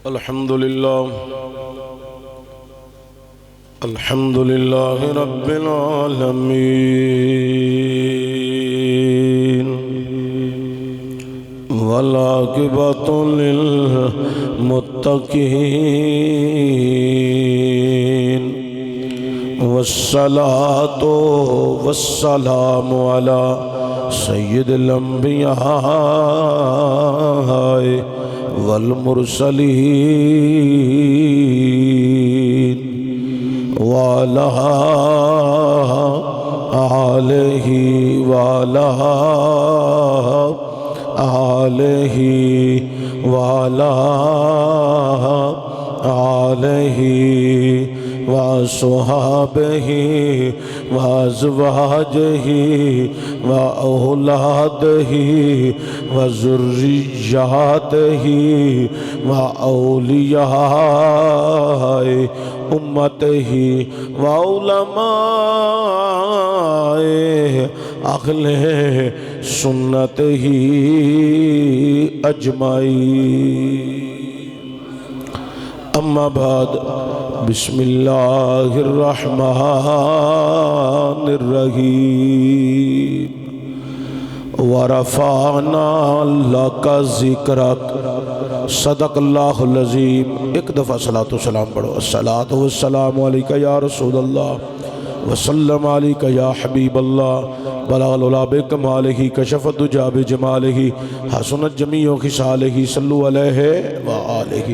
الحمد لله رب العالمين والعاقبة للمتقين والصلاة والسلام على سيد الأنبياء والمرسلين وعلى آله وعلى آله وعلى آله وصحابه وازواجه واولاده وذرياته واولیاء امته وعلماء اہل سنته اجمعین اما بعد بسم اللہ الرحمن الرحیم ورفعنا لک ذکرک صدق اللہ العظیم۔ ایک دفعہ صلاۃ و سلام پڑھو۔ الصلاۃ والسلام علیکہ یا رسول اللہ وسلم علیکہ یا حبیب اللہ بلغ العلا بکمالہ کشف الدجی بجمالہ حسنت جمیع خصالہ صلو علیہ وآلہ۔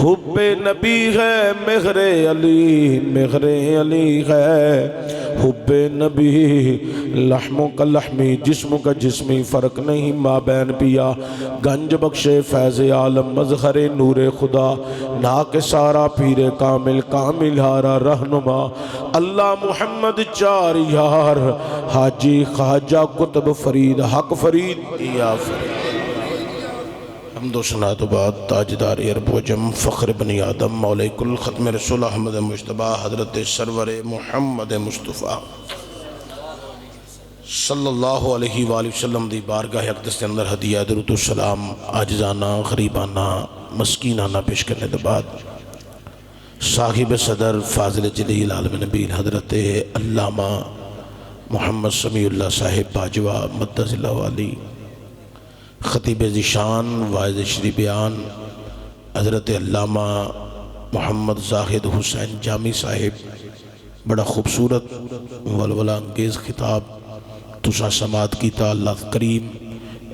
حب نبی ہے مہر علی، مہر علی ہے حب نبی، لحم کا لحمی جسم کا جسمی، فرق نہیں مابین پیا گنج بخشے فیض عالم مظہر نور خدا ناک سارا پیر کامل کامل ہارا رہنما اللہ محمد چار یار حاجی خواجہ قطب فرید حق فرید یا فرید۔ حمد و ثنا تو بعد تاجدار عرب و جم فخر بنی آدم مولا کل ختم رسول احمد مجتبی حضرت سرور محمد مصطفیٰ صلی اللہ علیہ وآلہ وسلم دی بارگاہ اقدس کے اندر ہدیہ درود و سلام عاجزانہ غریبانہ مسکینانہ پیش کرنے کے بعد صاحب صدر فاضل جلیل عالم نبی حضرت علامہ محمد سمیع اللہ صاحب باجوہ مدد اللہ علی خطیب ذیشان واعظ شریف بیان حضرت علامہ محمد زاہد حسین جامی صاحب بڑا خوبصورت ولولہ انگیز خطاب تسا سماعت کیتا۔ اللہ کریم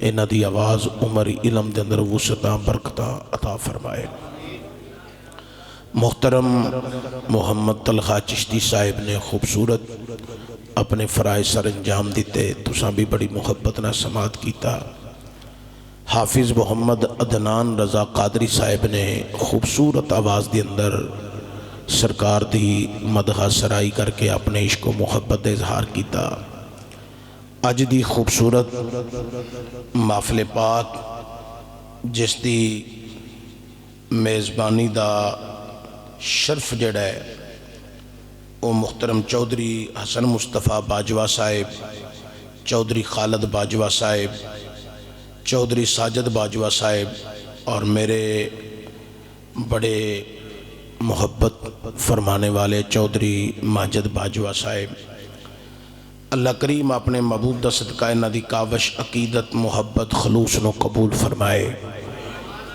انہاں دی آواز عمر علم دے اندر وسعتاں برکتاں عطا فرمائے۔ محترم محمد طلحہ چشتی صاحب نے خوبصورت اپنے فرائض سر انجام دیتے، تسا بھی بڑی محبت نہ سماعت کیتا۔ حافظ محمد عدنان رضا قادری صاحب نے خوبصورت آواز دے اندر سرکار دی مدح سرائی کر کے اپنے عشق و محبت دے اظہار کیتا۔ اج دی خوبصورت محفل پاک جس دی میزبانی دا شرف جڑا ہے وہ محترم چودھری حسن مصطفیٰ باجوہ صاحب، چودھری خالد باجوہ صاحب، چودھری ساجد باجوہ صاحب اور میرے بڑے محبت فرمانے والے چودھری ماجد باجوہ صاحب۔ اللہ کریم اپنے محبوب دا صدقہ انہاں دی کاوش عقیدت محبت خلوص نو قبول فرمائے۔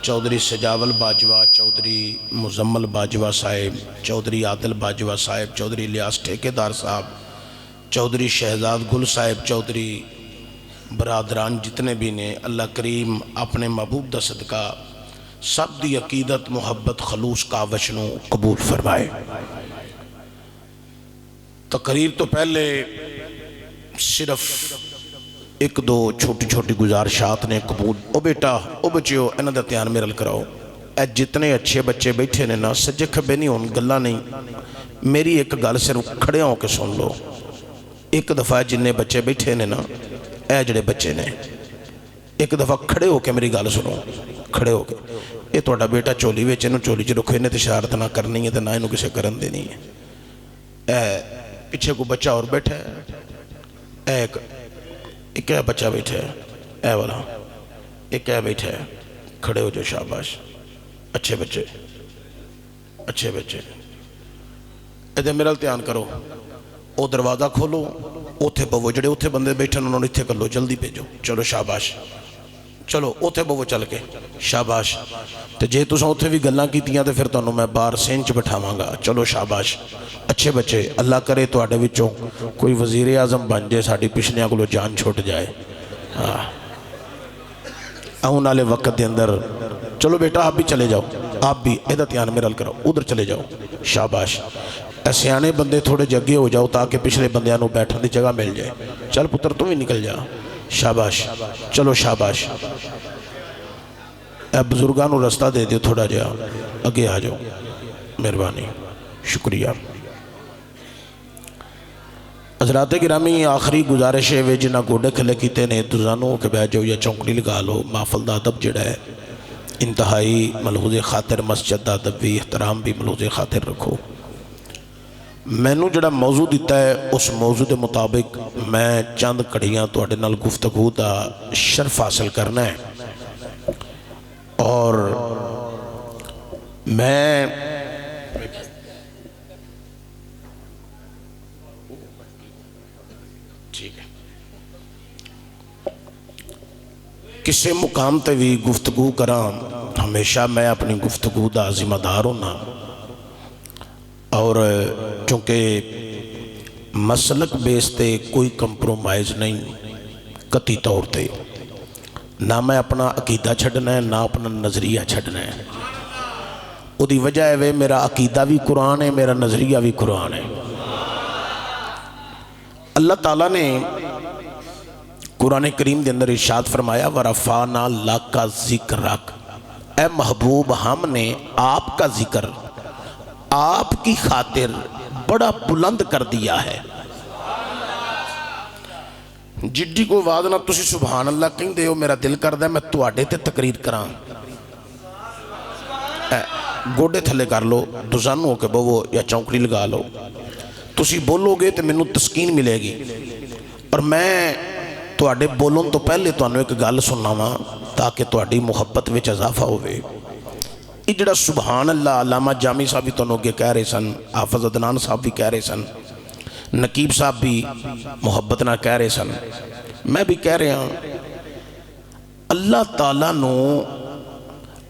چودھری سجاول باجوہ، چودھری مزمل باجوہ صاحب، چودھری عادل باجوہ صاحب، چودھری الیاس ٹھیکیدار صاحب، چودھری شہزاد گل صاحب، چودھری برادران جتنے بھی نے اللہ کریم اپنے محبوب دا صدقہ سب دی عقیدت محبت خلوص کاوش نو قبول فرمائے۔ تقریر تو پہلے صرف ایک دو چھوٹی چھوٹی گزارشات نے قبول۔ او بیٹا او بچیو انہاں دا دھیان میرل کراؤ۔ اے جتنے اچھے بچے بیٹھے نے نا سجے کھبے نہیں ہون گلا نہیں، میری ایک گل صرف کھڑے ہوں کے سن لو۔ ایک دفعہ جننے بچے بیٹھے نے نا اے جڑے بچے نے ایک دفعہ کھڑے ہو کے میری گل سنو، کھڑے ہو کے یہ توڑا بیٹا چولی ویچے نو چولی جی رکھو، انہیں تشارت نہ کرنی ہے تو نہ انہوں کسے کرن دینی ہے۔ پیچھے کو بچہ اور بیٹھا ہے، ایک ہے بچہ بیٹھا ہے، اے والا ایک ہے بیٹھا ہے، کھڑے ہو جو شاباش اچھے بچے اچھے بچے ادھر میرا دھیان کرو. وہ دروازہ کھولو, اتنے بوو, جڑے اتنے بندے بیٹھے انہوں نے اتنے کر لو, جلدی بھیجو. چلو شاباش, چلو اتنے بوو چل کے, شاباش. تو جے تساں اتنے بھی گلاں کیتیاں تو پھر تمہیں میں باہر سینچ بٹھاواں گا. چلو شاباش. اچھے بچے, اللہ کرے تواڈے وچوں کوئی وزیر اعظم بن جائے, ساڈی پچھلیاں کولوں جان چھوٹ جائے. آن والے وقت دے اندر. چلو بیٹا آپ بھی چلے جاؤ, آپ بھی ادھر دھیان میرا کرو, ادھر چلے جاؤ. شاباش. سیانے بندے تھوڑے جگے ہو جاؤ تاکہ پچھلے بندیاں نو بیٹھن دی جگہ مل جائے. چل پتر تو بھی نکل جا. شاباش. چلو شاباش. اے بزرگاں نو رستہ دے دیو, تھوڑا جا اگے آ جاؤ, مہربانی, شکریہ. حضرات گرامی, آخری گزارش ہے جنہ گوڑے کھلے کیتے نے دوزانوں کے بیٹھ جاؤ یا چونکڑی لگا لو. محفل دا ادب جڑا ہے انتہائی ملحوظ خاطر, مسجد دا ادب بھی احترام بھی ملحوظ خاطر رکھو. میں نو جڑا موضوع دیتا ہے اس موضوع دے مطابق میں چند کڑیاں تواڈے نال گفتگو دا شرف حاصل کرنا ہے. اور میں ٹھیک ہے کسے مقام تے بھی گفتگو کراں, ہمیشہ میں اپنی گفتگو دا ذمہ دار ہونا. اور چونکہ مسلک بیس تے کوئی کمپرومائز نہیں قطعی طور تے, نہ میں اپنا عقیدہ چھڑنا ہے نہ اپنا نظریہ چھڑنا ہے. وہ دی وجہ ہے وہ میرا عقیدہ بھی قرآن ہے, میرا نظریہ بھی قرآن ہے. اللہ تعالیٰ نے قرآن کریم دے اندر ارشاد فرمایا وَرَفَعْنَا لَكَ ذِكْرَكَ, اے محبوب ہم نے آپ کا ذکر آپ کی خاطر بڑا بلند کر دیا ہے. جڈی کو آواز نہ تسی سبحان اللہ کہیں دے ہو, میرا دل کر دے میں تواڈے تے تقریر کراں. گوڑے تھلے کر لو, دوزانوں ہو کے بوو یا چونکڑی لگا لو. تسی بولو گے تو منوں تسکین ملے گی. اور میں تواڈے بولن تو پہلے تانوں ایک گل سناواں تاکہ تواڈی محبت وچ اضافہ ہوئے. یہ جڑا سبحان اللہ علامہ جامی صاحب بھی تنوں کے کہہ رہے سن, حافظ عدنان صاحب بھی کہہ رہے سن, نقیب صاحب بھی محبت نہ کہہ رہے سن, میں بھی کہہ رہا ہوں. اللہ تعالیٰ نو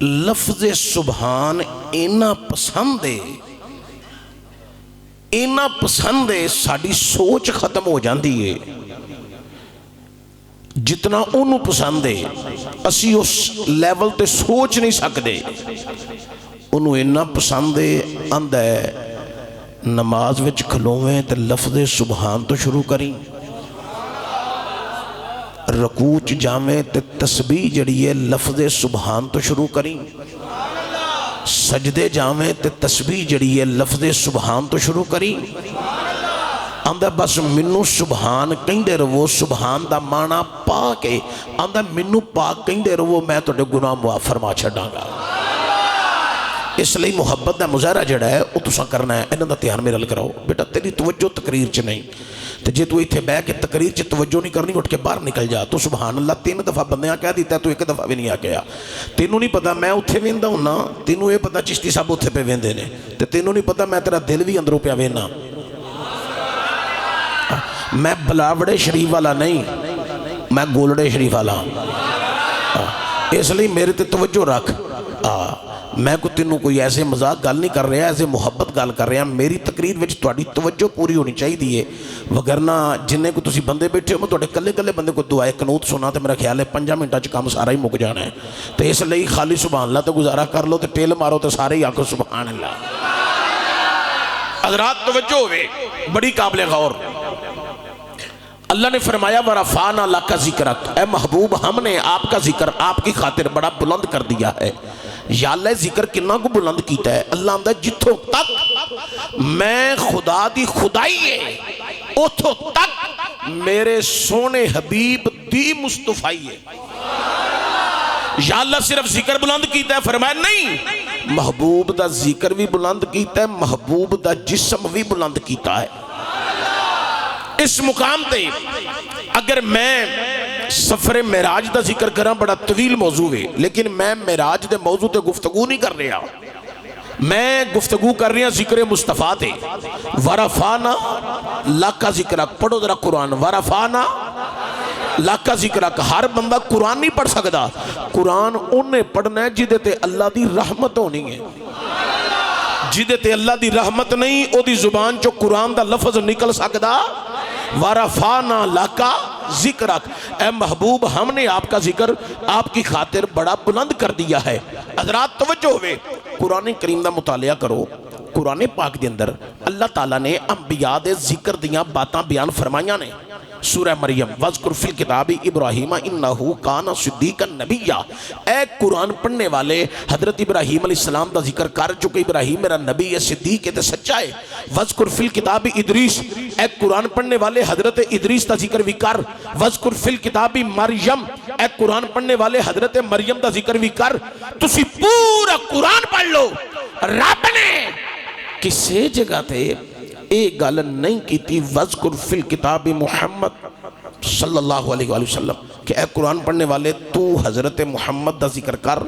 لفظ سبحان اینا پسند ہے, ساڑی سوچ ختم ہو جاندی ہے. جتنا انہوں پسند ہے اسی اس لیول تے سوچ نہیں سکتے. انہوں اینا پسند ہے, آندہ ہے نماز وچ کھلویں تے لفظ سبحان تو شروع کریں, رکوع چ جاویں تے تسبیح جڑی ہے لفظ سبحان تو شروع کریں, سجدے جاویں تے تسبیح جڑی ہے لفظ سبحان تو شروع کریں. آندہ بس منو سبحان کہیں دے رہو, سبحان دا معنی پاک ہے. آندہ منو پاک کہیں دے رہو, میں تو گناہ معاف فرما چھڑاں گا. اس لئے محبت دا مظاہرہ جڑا ہے وہ تساں کرنا ہے. انہاں دا دھیان میرا کراؤ بیٹا, تیری توجہ تقریر چ نہیں تو جے تو ایتھے بہ کے تقریر چ توجہ نہیں کرنی, اٹھ کے باہر نکل جا. تو سبحان اللہ 3 دفعہ بندیاں کہہ دیتا ہے, تو ایک دفعہ بھی نہیں آ گیا. تینوں نہیں پتا میں اتھے ویندا ہوں نا, تینوں یہ پتا چشتی صاحب اتھے پہ ویندے نے, تے تینوں نہیں پتا میں تیرا دل بھی اندروں پہ وینا. میں بلاوڑے شریف والا نہیں, میں گولڑے شریف والا. اس لئے میرے تے توجہ رکھ. میں کو تینوں کوئی ایسے مذاق گل نہیں کر رہا, ایسے محبت گل کر رہا. میری تقریر وچ تواڈی توجہ پوری ہونی چاہیے, وگرنہ جنہیں کو تسی بندے بیٹھے ہو میں تواڈے کلے کلے بندے کو دعائے قنوت سنا تو میرا خیال ہے 5 منٹاں چ کام سارا ہی مک جانا ہے. تو اس لئے خالی سبحان اللہ تو گزارا کر لو, تو ٹیل مارو تو سارے ہی آکھو سبحان اللہ. حضرات توجہ ہوئے, بڑی قابل غور. اللہ نے فرمایا وَرَفَعْنَا لَكَ ذِكْرَكَ, اے محبوب ہم نے آپ کا ذکر آپ کی خاطر بڑا بلند کر دیا ہے. یا اللہ ذکر کنہ کو بلند کیتا ہے. اللہ اندہ جتھوں تک میں خدا دی خدائی ہے اتھوں تک میرے سونے حبیب دی مصطفی ہے. یا اللہ صرف ذکر بلند کیتا ہے, فرمایا نہیں, محبوب دا ذکر بھی بلند کیتا ہے, محبوب دا جسم بھی بلند کیتا ہے. اس مقام تے اگر میں سفر معراج دا ذکر کراں بڑا طویل موضوع ہے، لیکن میں معراج دے موضوع تے گفتگو نہیں کر رہا، میں گفتگو کر رہا ذکر مصطفیٰ تے۔ ورفعنا لک ذکرک، پڑھو ذرا قرآن، ورفعنا لک ذکرک۔ ہر بندہ قرآن نہیں پڑھ سکتا، قرآن انہیں پڑھنا ہے جدے تے اللہ دی رحمت ہونی ہے، جدے تے اللہ دی رحمت نہیں او دی زبان چو قرآن دا لفظ نکل سکتا۔ ورفعنا لک ذکرک، اے محبوب ہم نے آپ کا ذکر آپ کی خاطر بڑا بلند کر دیا ہے۔ حضرات توجہ ہوئے، قرآن کریم دا مطالعہ کرو۔ قرآن پاک دے اندر اللہ تعالیٰ نے انبیاء دے ذکر دیاں باتاں بیان فرمائیاں نے۔ سورہ مریم وَذْكُرْ فِي الْكِتَابِ إِبْرَاهِيمَ إِنَّهُ كَانَ صِدِّيقًا نَبِيًّا، اے قرآن پڑھنے والے حضرت ابراہیم علیہ السلام دا ذکر کر چکے، ابراہیم میرا نبی ہے، صدیق ہے تے سچا ہے۔ وَذْكُرْ فِي الْكِتَابِ إِدْرِيسَ، اے قرآن پڑھنے والے حضرت ادریس دا ذکر بھی کر۔ وَذْكُرْ فِي الْكِتَابِ مریم، اے قرآن پڑھنے والے حضرت مریم دا ذکر بھی کر۔ تسی پورا قرآن پڑھ لو، رب نے کسے جگہ تے ایک گل نہیں کیتی وَذْكُرْ فِي الْكِتَابِ محمد صلی اللہ علیہ وآلہ وسلم کہ اے قرآن پڑھنے والے تو حضرت محمد دا ذکر کر،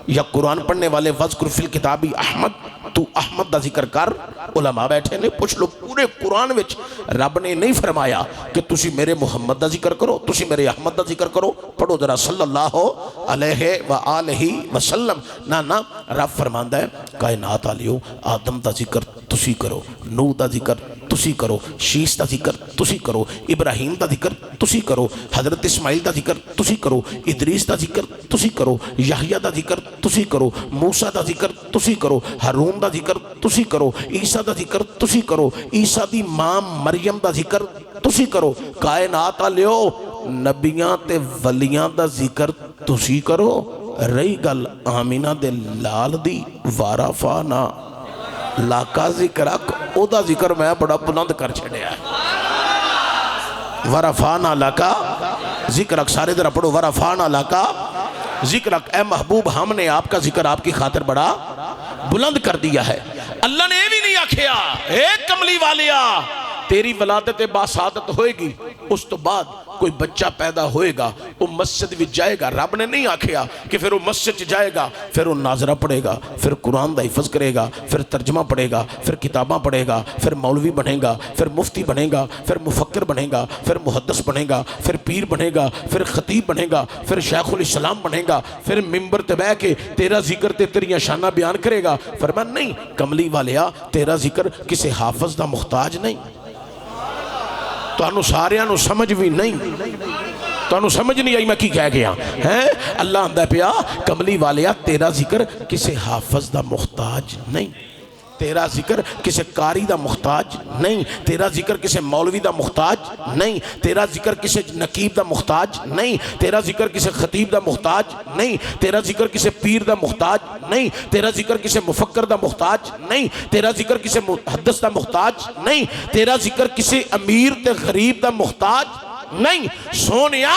یا قرآن پڑھنے والے وَذْكُرْ فِي الْكِتَابِ احمد تو احمد دا ذکر کر۔ علماء بیٹھے نے پوچھ لو، پورے قرآن وچ رب نے نہیں فرمایا کہ تسی میرے محمد دا ذکر کرو، تسی میرے احمد دا ذکر کرو، پڑھو ذرا صلی اللہ علیہ وآلہ وسلم۔ نا رب فرماندا ہے کائنات والیو آدم دا ذکر تسی کرو، نوح دا ذکر تسی کرو، شیس دا ذکر تسی کرو، ابراہیم دا ذکر تسی کرو، حضرت اسماعیل دا ذکر تسی کرو، ادریس دا ذکر تسی کرو، یحییٰ دا ذکر تسی کرو، موسیٰ دا ذکر تسی کرو، ہارون دا ذکر تسی کرو، عیسیٰ دا ذکر تسی کرو، عیسیٰ دی ماں مریم دا ذکر تسی کرو۔ کائنات والیو نبیاں تے ولیاں دا ذکر تسی کرو۔ رہی گل آمینہ دے لال دی، ورفعنا لک ذکرک، او دا ذکر میں بڑا بلند کر چھڑیا ہے۔ ورفعنا لک ذکرک، سارے ذرا پڑھو، ورفعنا لک ذکرک، اے محبوب ہم نے آپ کا ذکر آپ کی خاطر بڑا بلند کر دیا ہے۔ اللہ نے یہ بھی نہیں آکھیا اے کملی والیا تیری ولادت باسعادت ہوئے گی، اس تو بعد کوئی بچہ پیدا ہوئے گا وہ مسجد بھی جائے گا۔ رب نے نہیں آکھیا کہ پھر وہ مسجد جائے گا، پھر وہ ناظرہ پڑھے گا، پھر قرآن دا حفظ کرے گا، پھر ترجمہ پڑھے گا، پھر کتاباں پڑھے گا، پھر مولوی بنے گا، پھر مفتی بنے گا، پھر مفکر بنے گا، پھر محدث بنے گا، پھر پیر بنے گا، پھر خطیب بنے گا، پھر شیخ الاسلام بنے گا، پھر ممبر تے بیٹھ کے تیرا ذکر تے تیریاں شانہ بیان کرے گا۔ فرمایا نہیں کملی والیا تیرا ذکر کسی حافظ دا محتاج نہیں۔ تو انہوں ساریاں نو سمجھ بھی نہیں، تو انہوں سمجھ نہیں آئی میں کی کہہ گیا ہیں۔ اللہ اندہ پیا کملی والیا تیرا ذکر کسی حافظ دا محتاج نہیں، تیرا ذکر کسی قاری دا محتاج نہیں، تیرا ذکر کسی مولوی دا محتاج نہیں، تیرا ذکر کسی نقیب دا محتاج نہیں، تیرا ذکر کسی خطیب دا محتاج نہیں، تیرا ذکر کسی پیر دا محتاج نہیں، تیرا ذکر کسی مفکر دا محتاج نہیں، تیرا ذکر کسی محدث دا محتاج نہیں، تیرا ذکر کسی امیر تے غریب دا محتاج نہیں۔ سونیا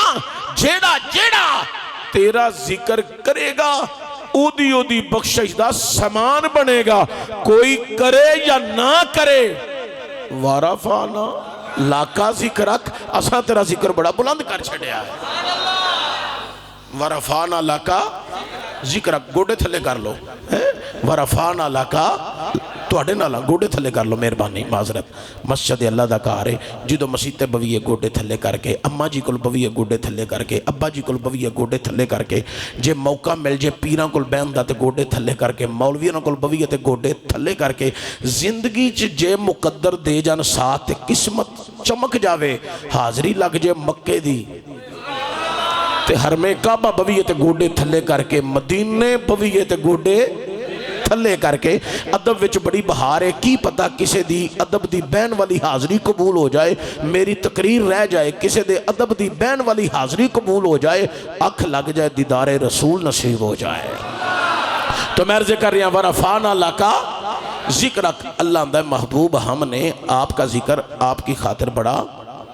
جیڑا تیرا ذکر کرے گا اودی اودی بخشش دا سامان بنے گا، کوئی کرے یا نہ کرے۔ ورفعنا لک ذکرک، اساں تیرا ذکر بڑا بلند کر چھڑیا ہے۔ ورفعنا لک ذکرک، گوڑے تھلے کر لو، ورفعنا لک توڑے نالا گوڑے تھلے کر لو، مہربانی معذرت۔ مسجد اللہ دا کارے جدو مسیح تے بویے گوڑے تھلے کر کے، اماں جی کل بویے گوڑے تھلے کر کے، ابا جی کل بویے گوڑے تھلے کر کے، جے موقع مل جے پیران کل بیندہ تے گوڑے تھلے کر کے، مولویان کل بویے تے گوڑے تھلے کر کے، زندگی جے مقدر دے جان ساتھ قسمت چمک جاوے، حاضری لگ جے مکے دی تے حرمِ کعبہ بویے تے گوڑے تھلے کر کے، مدینے بویے تے گوڑے تھلے کر کے، ادب وچ بڑی بہار ہے، کی پتہ کسے دی ادب دی بین والی حاضری قبول ہو جائے، میری تقریر رہ جائے، کسے دے ادب دی بین والی حاضری قبول ہو جائے، اکھ لگ جائے، دیدار رسول نصیب ہو جائے۔ تو میں عرض کر رہی ہوں ورفعنا لک ذکرک، اللہ اندہ محبوب ہم نے آپ کا ذکر آپ کی خاطر بڑا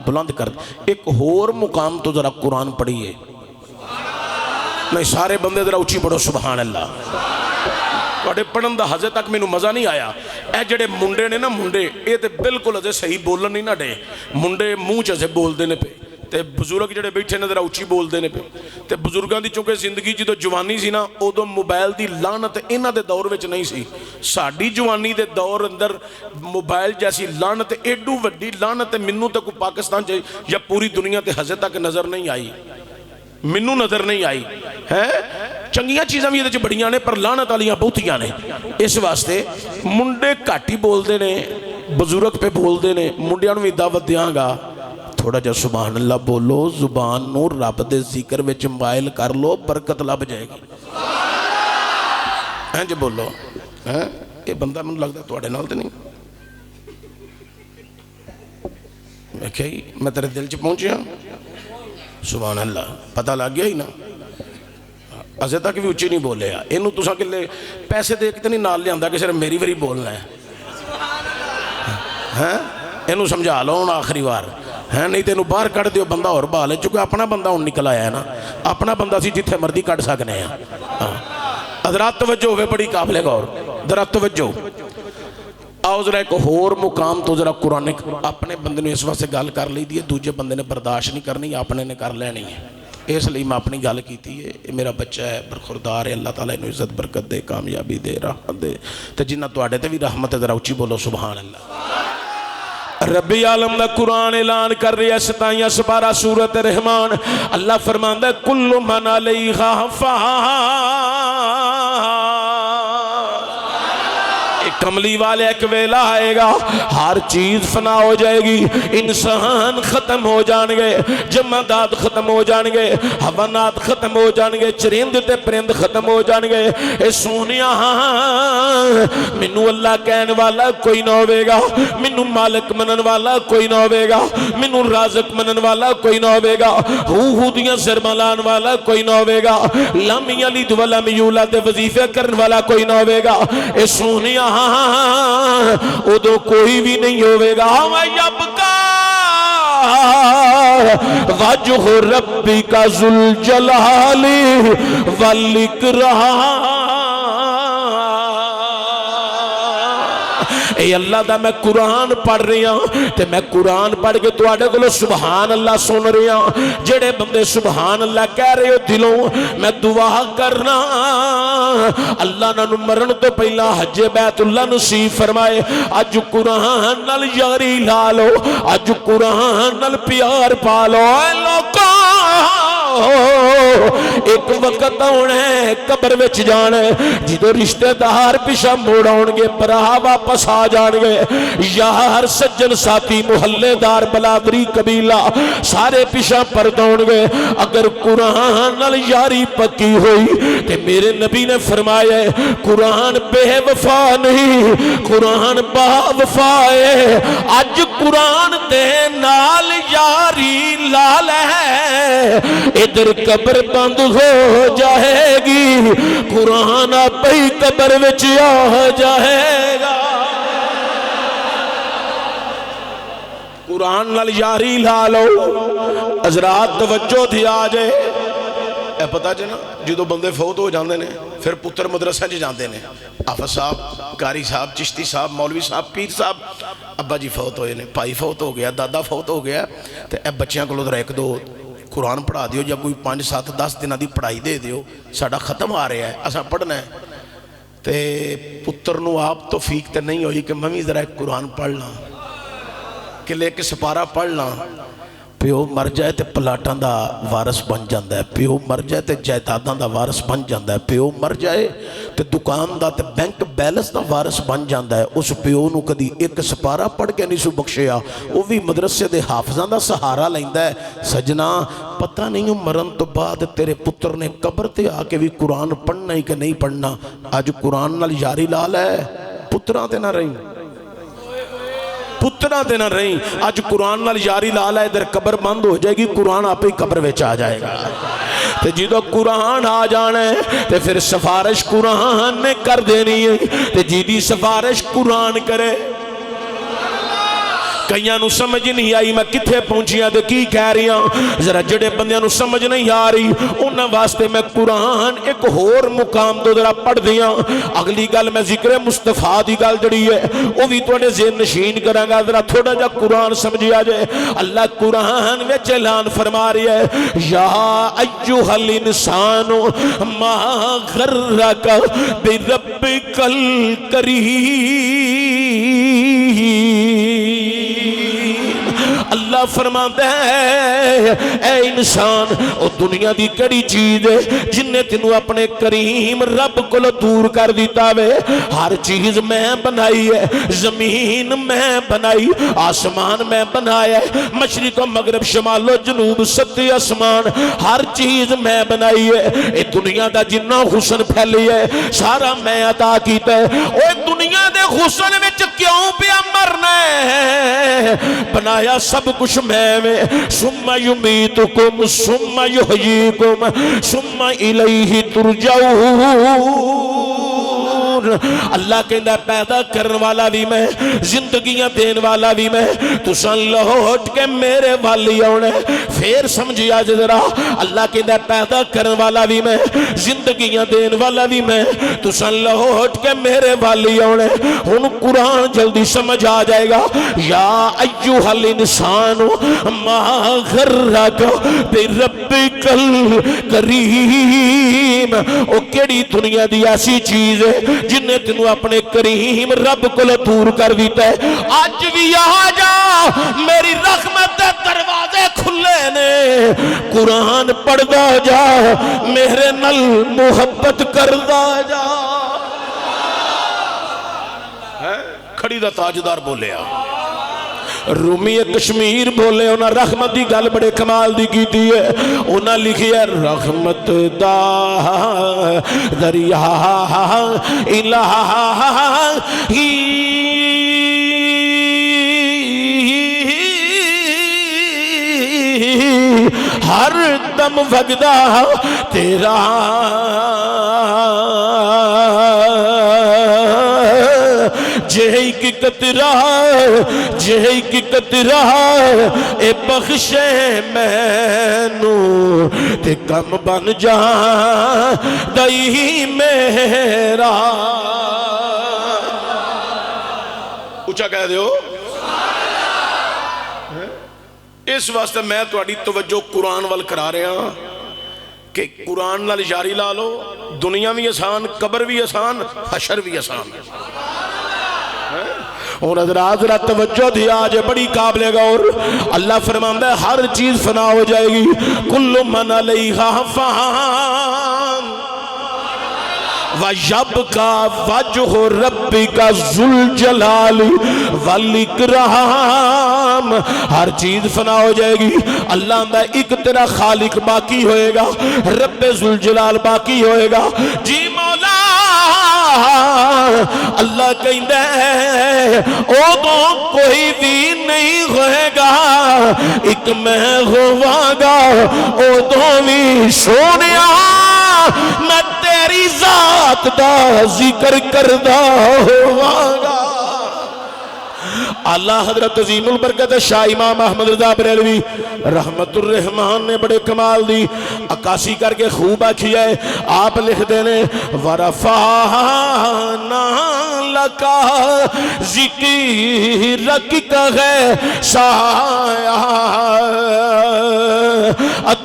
بلند کر۔ ایک اور مقام تو ذرا قرآن پڑھیے، نہیں سارے بندے ذرا اچھی پڑھو سبحان اللہ۔ وڈے پڑھن دا حضے تک میں نو مزہ نہیں آیا۔ اے جڑے منڈے نے نا منڈے، اے تے بالکل ازے صحیح بولن نہیں نا ڈے، منڈے منہ چیزے بول دینے پہ تے بزرگ جڑے بیٹھے نے ذرا اچھی بول دے نے پہ تے بزرگاں دی چونکہ زندگی جدو جوانی سی نا ادو موبائل دی لعنت انہاں دے دور وچ نہیں سی. ساڈی جوانی دے دور اندر موبائل جیسی لعنت ایڈو وڈی لعنت مینوں تے کوئی پاکستان چ یا پوری دنیا تے ہجے تک نظر نہیں آئی, مینوں نظر نہیں آئی ہے. چنگیاں چیزاں بھی یہ بڑیاں نے پر لعنت والیاں بہتیاں نے. اس واسطے منڈے گھٹ ہی بولتے نے, بزرگ پہ بولتے نے. منڈیاں نوں بھی دعوت دیاں گا تھوڑا جا سبحان اللہ بولو, زبان نو رب دے ذکر وچ مائل کر لو, برکت لب جائے گی. ہیں جی بولو ہیں یہ بندہ مجھے لگتا تواڈے نال تے نہیں. میں کہی میں تیرے دل چ پہنچیا سبحان اللہ, پتہ لگ گیا ہی نا. اجے تک بھی اچھی نہیں بولے اینو تساں کلے پیسے دے کے تے نہیں نال لیاندا کہ صرف میری وری بولنا ہے ہیں. اینو سمجھا لو ہن آخری بار ہے, نہیں تینوں باہر کٹ دیو بندہ اور بحال ہے. چونکہ اپنا بندہ ہن نکل آیا ہے نا, اپنا بندہ سی جتھے مرضی کٹ سکنے ہیں. حضرات توجہ ہوئے بڑی قابل غور, ذرا توجہ. آؤ ذرا ایک ہور مقام تو ذرا قرآن اپنے بندے نے اس واسطے گل کر لی دی ہے, دوجے بندے نے برداشت نہیں کرنی, اپنے نے کر لینی ہے. اس لیے میں اپنی گل کیتی ہے. یہ میرا بچہ ہے, برخوردار ہے, اللہ تعالیٰ انہوں عزت برکت دے, کامیابی دے, رحمت دے. تو جنہ تواڈے تے بھی رحمت ہے ذرا اچھی بولو سبحان اللہ. ربی عالم دا قرآن اعلان کر رہی ہے 27 سپارہ سورۃ رحمان. اللہ فرماندا ہے کل من علیہا فان, کملی والے ایک ویلا آئے گا, ہر چیز فنا ہو جائے گی, انسان ختم ہو جان گے, جمادات ختم ہو جان گے, حیوانات ختم ہو جان گے, چرند تے پرند ختم ہو جان گے. اے سونیا مینوں اللہ کہنے والا کوئی نہ ہوے گا, مینوں مالک منن والا کوئی نہ ہوے گا, مینوں رازق منن والا کوئی نہ ہوے گا, ہو دیاں سرملان والا کوئی نہ ہوے گا, لم یلد ولم یولد وظیفے کرن والا کوئی نہ ہوے گا. اے سونیا ادو کوئی بھی نہیں ہوئے گا. وَيَبْقَى وَجْهُ رَبِّكَ ذُو الْجَلَالِ وَالْإِكْرَامِ. اے اللہ دا میں قرآن پڑھ رہی ہوں تے میں قرآن پڑھ کے تو آڑے کو سبحان اللہ سن رہی ہوں. جڑے بندے سبحان اللہ کہہ رہے ہو دلوں, میں دعا کرنا اللہ نہ مرن تو پہلا حج بیت اللہ نصیب فرمائے. اج قرآن نال یاری لا لو, اج قرآن نال پیار پا لو. اے لوکاں ایک وقت ہونا ہے قبر وچ جانا ہے, جدو رشتہ دار پیچھے موڑ آؤ گے, برا واپس آ جان گے, یار سجن ساتھی محلے دار بلادری قبیلہ سارے پیچھے پرداؤ گے. اگر قرآن نال یاری پکی ہوئی تے میرے نبی نے فرمایا قرآن بے وفا نہیں, قرآن با وفا ہے. اج قرآن دے نال یاری لال ہے, ادھر قبر بند ہو جائے گی, قرآن آپ ہی قبر وچ آ جائے گا. قرآن نال یاری لا لو. حضرات توجہ تھی آ جائے. اے پتہ جنا جدو بندے فوت ہو جاندے نے پھر پتر مدرسہ جی جاندے نے, حافظ صاحب, قاری صاحب, چشتی صاحب, مولوی صاحب, پیر صاحب, ابا جی فوت ہوئے نے, بھائی فوت ہو گیا, دادا فوت ہو گیا, تے اے بچیاں کو ادھر ایک دو قرآن پڑھا دیو, یا کوئی 5 7 10 دنوں دی پڑھائی دے دیو, ساڈا ختم آ رہا ہے, اساں پڑھنا ہے. تے پتر نو آپ توفیق تے نہیں ہوئی کہ میں ذرا ایک قرآن پڑھنا, کہ لے کے سپارہ پڑھنا. پیو مر جائے تے پلاٹاں دا وارث بن جاندا ہے, پیو مر جائے تے جائیداداں دا وارث بن جاندا ہے, پیو مر جائے تے دکان دا تے بینک بیلنس دا وارث بن جاندا ہے. اس پیو نو کدی ایک سپارہ پڑھ کے نہیں سو بخشیا, وہ بھی مدرسے دے حافظاں دا سہارا لیندا ہے. سجنا پتہ نہیں مرن تو بعد تیرے پتر نے قبر تے آ کے بھی قرآن پڑھنا ہی کہ نہیں پڑھنا. اج قرآن نال یاری لا لے, پتراں تے نہ رہی, پترہ دینا رہی. آج قرآن نال یاری لالا ادھر قبر بند ہو جائے گی, قرآن آپ ہی قبر ویچ آ جائے گا. تے جدو قرآن آ جانا ہے تے پھر سفارش قرآن نے کر دینی ہے. تے جیدی سفارش قرآن کرے کئیاں نو سمجھ نہیں آئی میں کتھے پہنچیاں دے کی کہہ رہی ہوں ذرا جڑے بندیاں نو سمجھ نہیں آ رہی انہاں واسطے میں قرآن ایک ہور مقام تو ذرا پڑھ دیاں اگلی گل میں ذکر مصطفیٰ دی گل جڑی ہے وہ بھی تواڈے ذہن نشین کراں گا ذرا تھوڑا جا قرآن سمجھیا جائے اللہ قرآن وچ اعلان فرما رہا ہے یا ایھا الانسان ما غرک بربک الکریم اللہ فرماتا ہے اے انسان او دنیا دی کڑی چیز ہے جن نے تینوں اپنے کریم رب کو دور کر دیتا وے ہر چیز میں بنائی ہے زمین میں بنائی آسمان میں بنایا ہے مشرق و مغرب شمال و جنوب ستی آسمان ہر چیز میں بنائی ہے اے دنیا دا جنہ حسن پھیلی ہے سارا میں عطا کیتا ہے اوے دنیا دے حسن وچ کیوں پیا مرنا ہے بنایا سب کچھ میں ثم یمیتکم ثم یحییکم ثم الیہ ترجعون اللہ کہندا پیدا کرن والا بھی میں زندگیاں دین والا بھی میں تساں لوٹ کے میرے والی آنا پھر سمجھیا ذرا اللہ کہندا پیدا کرن والا بھی میں زندگیاں دین والا بھی میں تساں لوٹ کے میرے والی آنا ہن قرآن جلدی سمجھ آ جائے گا یا ایھا الانسان ما غرک بربک الکریم او کیڑی دنیا دی ایسی چیز ہے جن نے تینوں اپنے کریم رب کو دور کر دیتا ہے آج بھی آ جا میری رحمت دروازے کھلے نے قرآن پڑھدا جا میرے نل محبت کردا جا کھڑی دا تاجدار بولیا رومی کشمیر بولے انہاں رحمت دی گل بڑے کمال دی کی دی ہے انہاں لکھی ہے رحمت دا دریا الہی ہر دم وگدا تیرا جہی کی قطرہ جہی کی قطرہ اے بخشے مینو تے کم بن جا دئی میرا اچھا کہہ دیو اس واسطے میں تہاڈی توجہ قرآن وال کرا رہا کہ قرآن نال یاری لا لو دنیا بھی آسان قبر بھی آسان حشر بھی آسان اور حضرات ذرا توجہ دیا آج بڑی قابل غور اللہ فرماندا ہے ہر چیز فنا ہو جائے گی کل من علیہا فان وَيَبْقَى وَجْهُ رَبِّكَ ذُو الْجَلَالِ وَالْإِكْرَامِ ہر چیز فنا ہو جائے گی اللہ اندہ ایک تیرا خالق باقی ہوئے گا رب ذو الجلال باقی ہوئے گا جی مولا اللہ کہندہ ہے او تو کوئی بھی نہیں ہوئے گا ایک میں ہوا گا او تو بھی سونیا میں تیری ذات دا ذکر کردہ ہوا گا اللہ حضرت عظیم البرکت شاہ امام احمد رضا بریلوی رحمت الرحمن نے بڑے کمال دی عکاسی کر کے خوب آکھی ہے آپ لکھ دینے وَرَفَعْنَا لَكَ ذِكْرَكَ ہے سایہ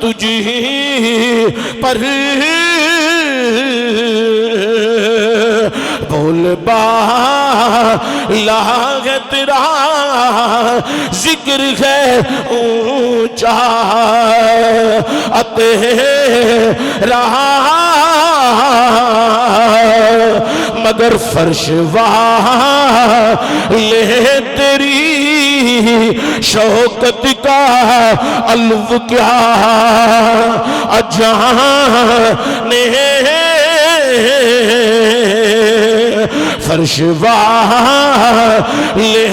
تجھی پر بول با لاغ تیرا ذکر ہے اونچا تیرا مگر فرش والے تیری شوکت کا الو کیا اجانے فرش والے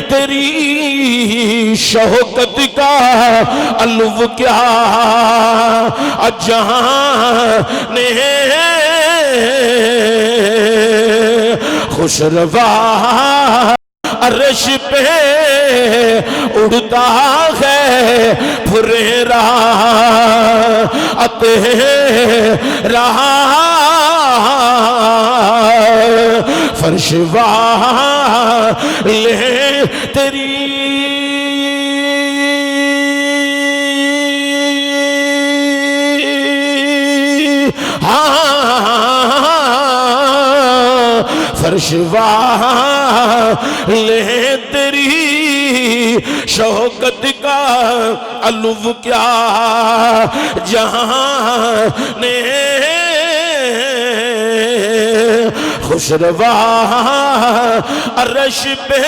تیری شوکت کا الو کیا اجانے خوش روا عرش پہ اڑتا ہے پھریرا تیرا فرش والے تیری فرش والے تیری شوکت کا علو کیا جہاں نے خوشروا عرش پہ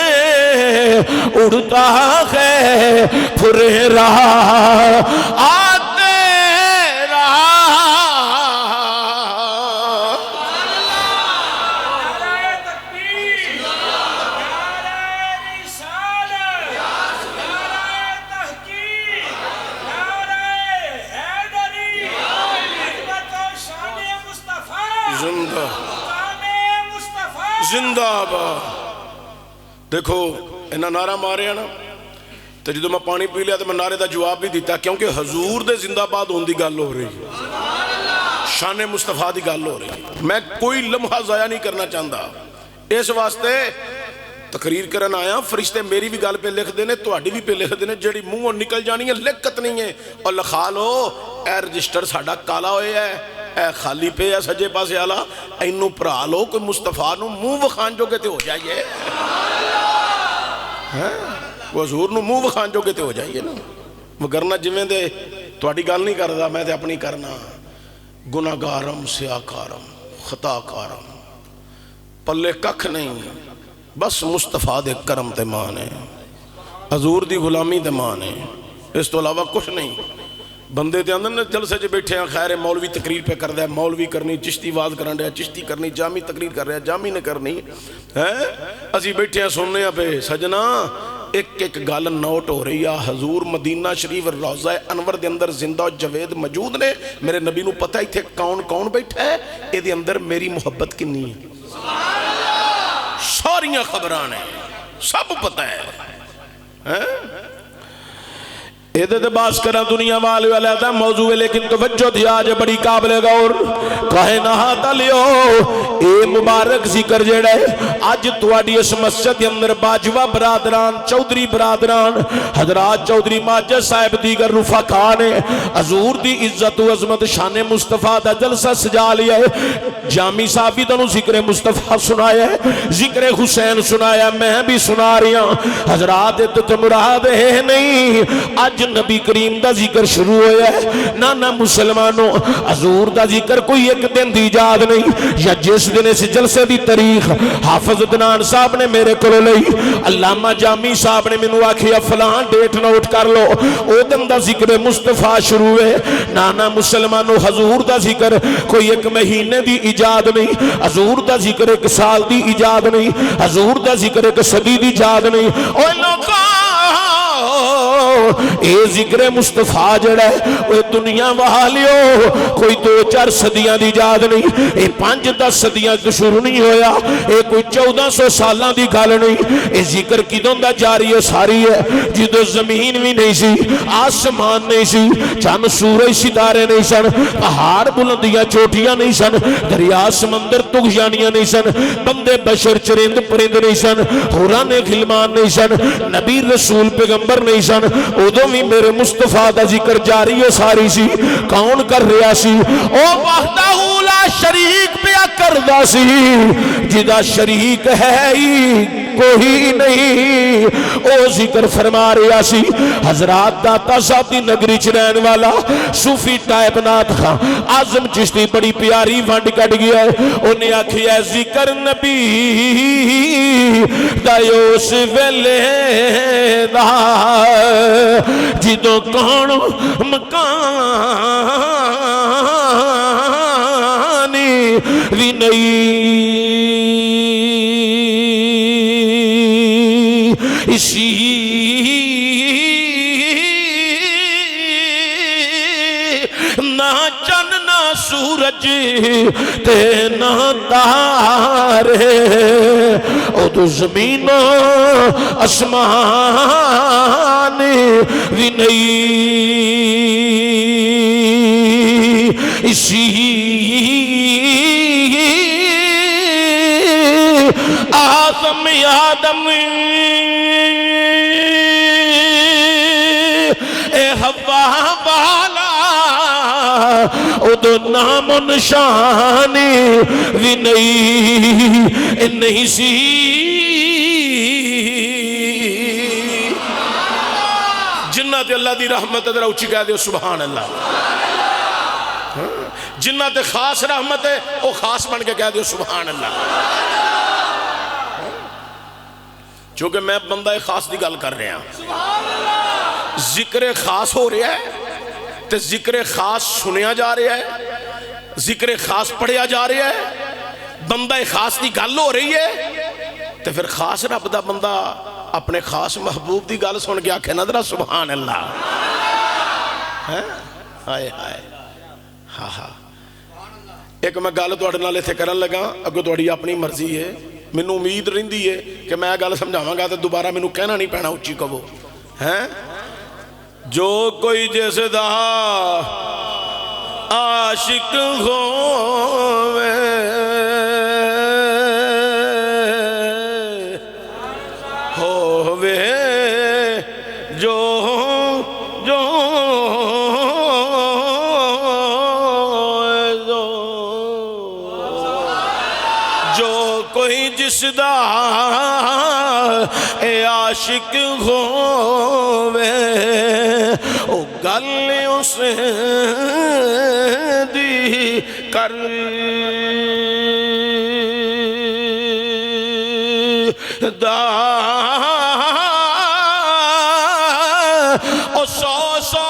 اڑتا ہے پھریرا زندہ آباد. دیکھو انہاں نعرہ مارے نا تو جدو میں پانی پی لیا تو میں نعرے دا جواب بھی دیتا کیونکہ حضور دے زندہ آباد ہون دی گل ہو رہی ہے شان مصطفیٰ دی گل ہو رہی ہے. میں کوئی لمحہ ضائع نہیں کرنا چاہتا اس واسطے تقریر کرن آیا فرشتے میری بھی گل پہ لکھ دینے تہاڈی بھی پہ لکھ دینے جڑی منہوں نکل جانی ہے لکھت نہیں ہے اور لکھا لو اے رجسٹر ساڈا کالا ہوئے ہے اے خالی پہ ہے سجے پاسے آلا اینو پرا لو کوئی مصطفیٰ نو منہ وخان جو کہتے ہو جائیے وہ حضور نو منہ وخان جو کہتے ہو جائیے نا وگرنہ جویں دے تہاڈی گل نہیں کردا میں تے اپنی کرنا گناہگارم سیاکارم خطاکارم پلے ککھ نہیں بس مصطفیٰ دے کرم تے مانے حضور دی غلامی تے مانے اس تو علاوہ کچھ نہیں. بندے دے اندر جلسے جو بیٹھے ہیں خیر مولوی تقریر پہ کر دیا مولوی کرنی چشتی واز کرن رہا چشتی کرنی جامی تقریر کر رہا جامی نے کرنی اسی بیٹھے ہیں سننے ہیں پہ سجنا ایک ایک گال نوٹ ہو رہی ہے حضور مدینہ شریف روضہ انور دے اندر زندہ و جوید موجود نے میرے نبی نو پتہ ہی تھے کون کون بیٹھا ہے اے دے اندر میری محبت کنی ہے ساریاں خبران ہیں سب پتہ ہے ایدھے باس کرا دنیا والے والا موضوع ہے لیکن توجہ تھی آج بڑی قابل غور کہے نہاتا لیو اے مبارک ذکر جڑا ہے آج تواڈی اس مسجد کے اندر باجوہ برادران چودری برادران حضرات چودری ماجد صاحب دیگر رفقان حضور دی عزت و عظمت شان مصطفیٰ دا جلسہ سجا لیا ہے جامی صاحب بھی تنو ذکر مصطفیٰ سنایا ہے ذکر حسین سنایا میں بھی سنا رہی ہوں حضرات تو مراد ہے نہیں آج نبی کریم دا ذکر شروع ہویا ہے نانا مسلمانوں حضور دا ذکر کوئی ایک دن دی ایجاد نہیں یا جس دن اس جلسے دی تاریخ حافظ دنان صاحب نے میرے کو لئی علامہ جامی صاحب نے منو آکھیا فلان ڈیٹ نوٹ کر لو او دن دا ذکر مصطفیٰ شروع ہے نانا مسلمانوں حضور دا ذکر کوئی ایک مہینے دی ایجاد نہیں حضور دا ذکر ایک سال دی ایجاد نہیں حضور دا ذکر ایک صدی دی ایجاد نہیں اوہ لوگاں اے ذکر مصطفیٰ جڑا ہے وہ دنیا والیو کوئی 2-4 صدیاں دی ایجاد نہیں اے 5-10 صدیاں تو شروع نہیں ہویا اے کوئی 1400 سالاں دی گل نہیں اے ذکر کدوں دا جاری ہے ساری ہے جدو زمین بھی نہیں سی آسمان نہیں سی چند سورج ستارے نہیں سن پہاڑ بلندیاں چوٹیاں نہیں سن دریا سمندر تغیانیاں نہیں سن بندے بشر چرند پرند نہیں سن حوران غلمان نہیں سن نبی رسول پیغمبر نہیں سن ادو بھی میرے مصطفیٰ دا ذکر جاری ہے ساری سی کون کر رہا سی او وحدہ لا شریک پیا کردہ سی جدا شریک ہے کوئی نہیں او ذکر فرما رہا سی حضرات داتا صاحب دی نگری چرین والا صوفی ٹائپ نات خان آزم چشتی بڑی پیاری وانڈ کٹ گیا ہے انہیں آکھیا ذکر نبی دایوس ویلے دا جدو کون مکانی وی نہیں اسی نہ چن نہ سورج تے نہ تارے او تو زمین آسمان بھی نہیں اسی آدم آدم اے حوا والا ادو نام و نشانی بھی نہیں سی جنہ تے اللہ دی رحمت ادھر اچھی کہہ دیو سبحان اللہ جنہ تے خاص رحمت ہے وہ خاص بن کے کہہ دیو سبحان اللہ چونکہ میں بندہ خاص دی گل کر رہے ہیں ذکر خاص ہو رہا ہے تے ذکر خاص سنیا جا رہا ہے ذکر خاص پڑھیا جا رہا ہے بندہ خاص دی گل ہو رہی ہے تے پھر خاص رب دا بندہ اپنے خاص محبوب دی گل سن کے آکھے نظرہ سبحان اللہ ہائے ہائے ہاں ہاں ایک میں گل توڑ نالے تھے کرن لگا اگو توڑی اپنی مرضی ہے مینوں امید رہندی ہے کہ میں گل سمجھاواں گا تے دوبارہ مینوں کہنا نہیں پینا اچھی کہو ہیں جو کوئی جیسے دا عاشق ہووے جو کوئی جس دا اے عاشق ہووے او گل اس دی کر دا او سو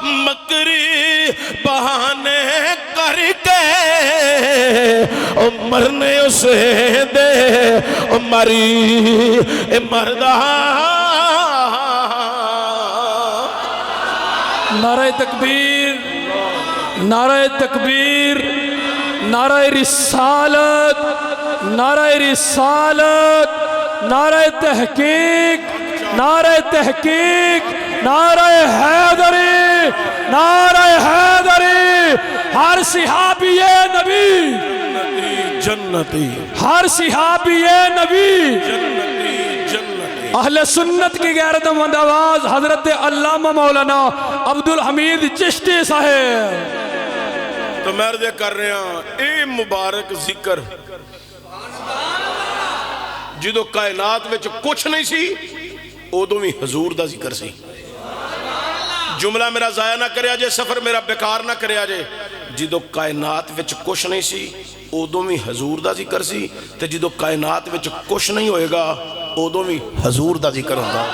مکری بہانے کر کے او مرنے اسے دے او مری مردہ نعرہ تکبیر نعرہ تکبیر نعرہ رسالت نعرہ رسالت نعرہ تحقیق نعرہ تحقیق نعرہ حیدری نعرہ حیدری ہر صحابی نبی جنتی ہر صحابی نبی جنتی اہل سنت کی غیرت مند آواز حضرت علامہ مولانا عبدالحمید چشتی صاحب تو مردے کر رہے ہیں اے مبارک ذکر جدو کائنات وچ کچھ نہیں سی ادو بھی حضور دا ذکر سی جملہ میرا ضائع نہ کریا جے سفر میرا بیکار نہ کریا جے جدو کائنات وچ کچھ نہیں سی ادو بھی حضور دا ذکر سی تے جدو کائنات وچ کچھ نہیں ہوئے گا ادو بھی حضور دا ذکر ہوگا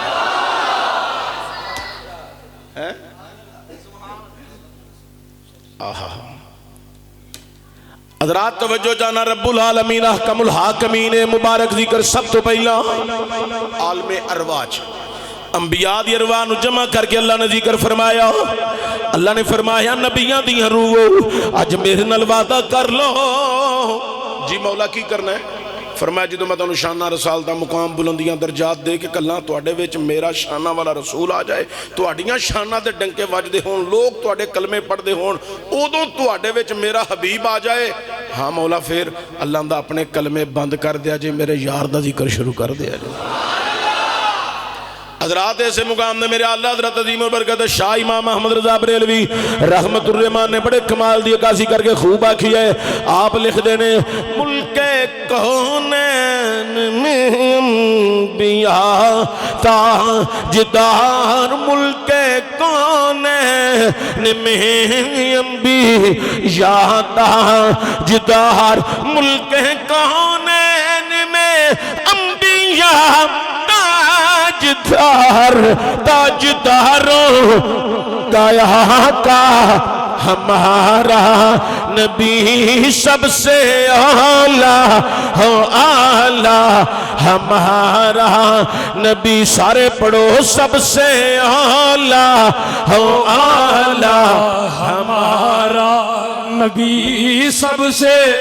حضرات توجہ جانا رب العالمین احکم الحاکمین مبارک ذکر سب تو پہلا عالم ارواح انبیاء دی ارواح نو جمع کر کے اللہ نے ذکر فرمایا اللہ نے فرمایا نبیاں دی روح اج میرے نال وعدہ کر لو جی مولا کی کرنا ہے فرمایا جدو میں تانوں شانہ رسالتہ مقام بلندیاں درجات دے کے کلّاں توڑے ویچ میرا شانہ والا رسول آ جائے توڑیاں شانہ دے ڈنکے وجدے ہون لوگ توڑے کلمے پڑھ دے ہون اودوں توڑے ویچ میرا حبیب آ جائے ہاں مولا پھر اللہ دا اپنے کلمے بند کر دیا جائے میرے یار دا ذکر شروع کر دیا جائے حضرات ایسے مقام نے میرے اللہ حضرت عظیم و برکت شاہ امام محمد رضا بریلوی رحمت الرحمان نے بڑے کمال دی عکاسی کر کے خوب آکھی ہے آپ لکھ دینے ملک کونین میں انبیاء تاجدار ملک کونین میں انبیاء تاجدار ملک کونین میں انبیاء تاجداروں کا یہاں کا ہمارا نبی سب سے اعلیٰ ہو اعلیٰ ہمارا نبی سارے پڑھو سب سے اعلیٰ ہو اعلیٰ ہمارا نبی سب سے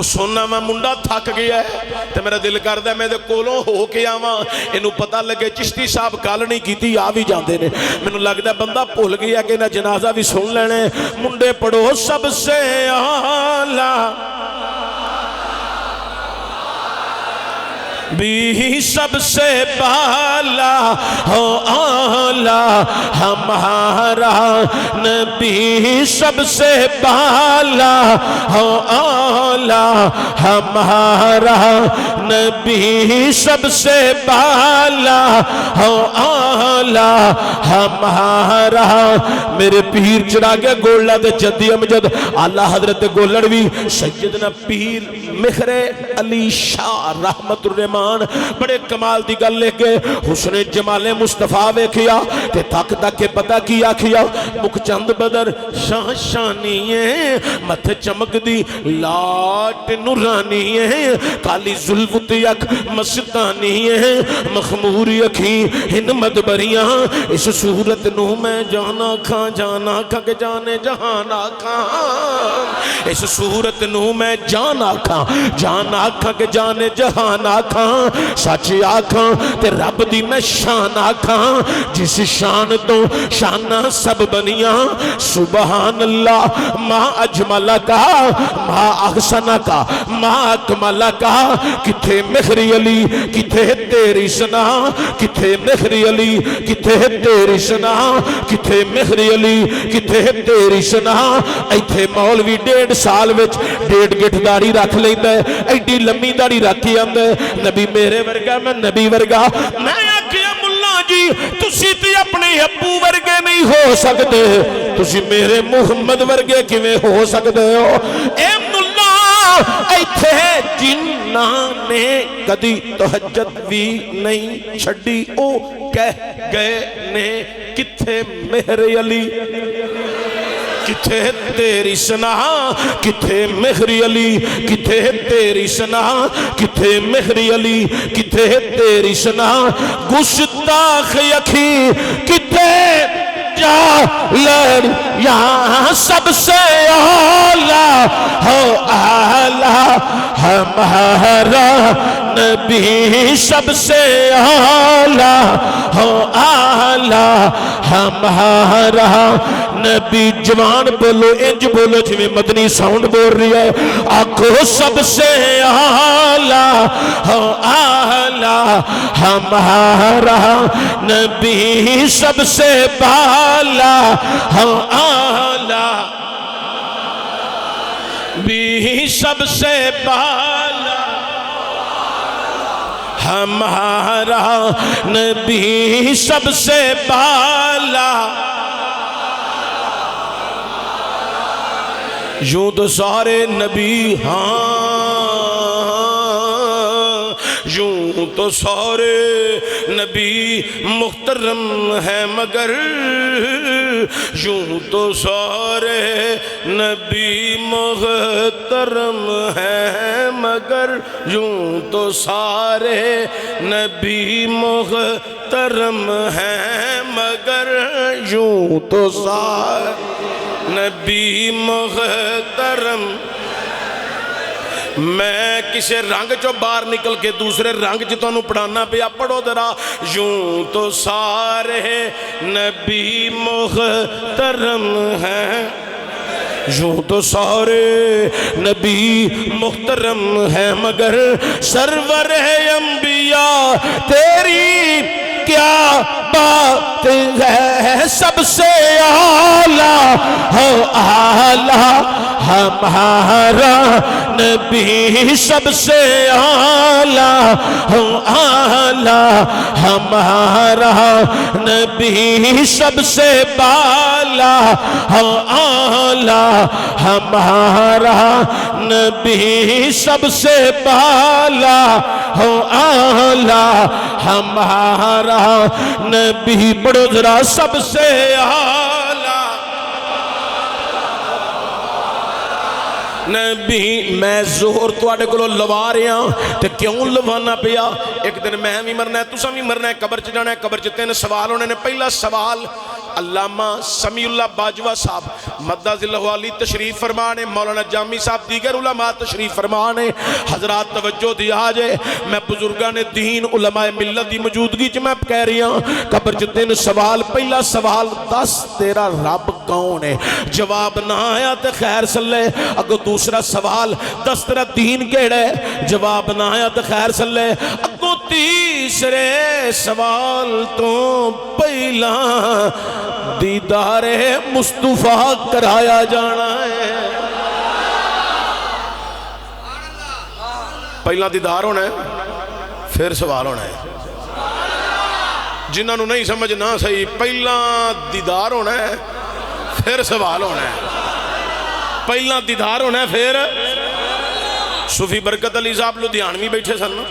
وہ سونا میں منڈا تھک گیا ہے تو میرا دل کردا ہے میں دے کولوں ہو کے آواں اینوں پتہ لگے چشتی صاحب گل نہیں کیتی آ بھی جاندے نے مینوں لگدا بندہ بھول گیا کہ نہ جنازہ بھی سن لینے منڈے پڑھو سب سے اعلیٰ بھی سب سے بالا ہو اعلیٰ ہمارا نبی سب سے بالا ہو اعلیٰ ہمارا نبی سب سے بالا ہو اعلیٰ ہمارا میرے پیر چراغ گولڑا دے جدی امجد آلہ حضرت گولڑوی سیدنا پیر مہر علی شاہ رحمت الرحمان بڑے کمال دی گل لے کے حسن جمال مصطفیٰ ویکھیا تے تک تک کے پتہ کیا کیا مک چند بدر شاہ شانیے مت چمک دی لاٹ نورانیے کالی ظلفت یک مستانیے مخموری اکھی ہن مدبریاں اس صورت نو میں جانا کھاں کہ جانے جہانا کھاں اس صورت نو میں جانا کھاں کہ جانے جہانا کھاں سچ آکھاں تے رب دی میں شان آکھاں جس شان تو شانہ سب بنیاں سبحان اللہ ما اجملہ کا ما احسنہ کا ما اکملہ کا کتھے مہری علی کتھے تیری سنا کتھے مہری علی کتھے تیری سنا کتھے مہری علی کتھے تیری سنا ایتھے مولوی 1.5 سال وچ 1.5 گٹھ داڑھی رکھ لیندے ایڈی لمبی داڑھی رکھی آندے نبی میرے ورگا میں نبی ورگا میں آکھیا ملا جی تسی تے اپنے ابو ورگے نہیں ہو سکتے تسی میرے محمد ورگے کیویں ہو سکتے ہو اے ملا ایتھے جنہاں نے کدی تہجد بھی نہیں چھڑی او کہہ گئے نے کتھے مہر علی کتھے تیری سنا کتھے مہری علی کتھے تیری سنا کتھے مہری علی کتھے تیری سنا گستاخ یکھی کتھے جا لڑ یہاں سب سے اعلیٰ ہو اعلیٰ ہمارا نبی سب سے اعلیٰ ہو اعلیٰ ہمارا نبی جوان بولو انج بولو جویں مدنی ساؤنڈ بول رہی ہے آنکھو سب سے اعلیٰ ہو اعلیٰ ہمارا نبی سب سے بالا ہو اعلیٰ بھی سب سے بالا ہمارا نبی سب سے بالا یوں تو سارے نبی یوں تو سارے نبی محترم ہیں مگر یوں تو سارے نبی محترم ہیں مگر یوں تو سارے نبی محترم ہیں مگر یوں تو سارے نبی محترم میں کسی رنگ چو باہر نکل کے دوسرے رنگ چو تو پڑھانا پیا پڑھو درا یوں تو سارے نبی محترم ہیں یوں تو سارے نبی محترم ہیں مگر سرور انبیاء تیری کیا بات ہے سب سے اعلیٰ ہو اعلیٰ ہمارا نبی سب سے اعلیٰ ہو اعلیٰ ہمارا نبی سب سے بالا ہو اعلیٰ ہمارا نبی سب سے بالا ہو اعلیٰ ہمارا نبی بڑو ذرا سب سے اعلیٰ نبی میں زہر تواڈے کولوں لوا رہا تے کیوں لوانا پیا ایک دن میں بھی مرنا ہے تساں بھی مرنا ہے قبر چ جانا ہے قبر چ 3 سوال ہونے نے پہلا سوال علامہ سمیع اللہ باجوہ صاحب مدد اللہ علی تشریف فرمانے، مولانا جامی صاحب دیگر علماء تشریف فرمانے۔ حضرات توجہ دیا جائے، میں بزرگان دین علماء ملت دی موجودگی چ میں کہہ رہی ہوں، قبر چ تین سوال، پہلا سوال دس تیرا رب کون ہے؟ جواب نہ آیا تے خیر سلے۔ اگو دوسرا سوال دس تیرا دین کیڑا ہے؟ جواب نہ آیا تے خیر سلے۔ اگو تیسرے سوال تو پہلا دیدار مصطفیٰ کرایا جانا ہے۔ پہلا دیدار ہونا ہے پھر سوال ہونا ہے۔ جنہوں نہیں سمجھنا صحیح، پہلا دیدار ہونا ہے پھر سوال ہونا ہے۔ پہلا دیدار ہونا ہے پھر صوفی برکت علی صاحب لدھیانوی بیٹھے سن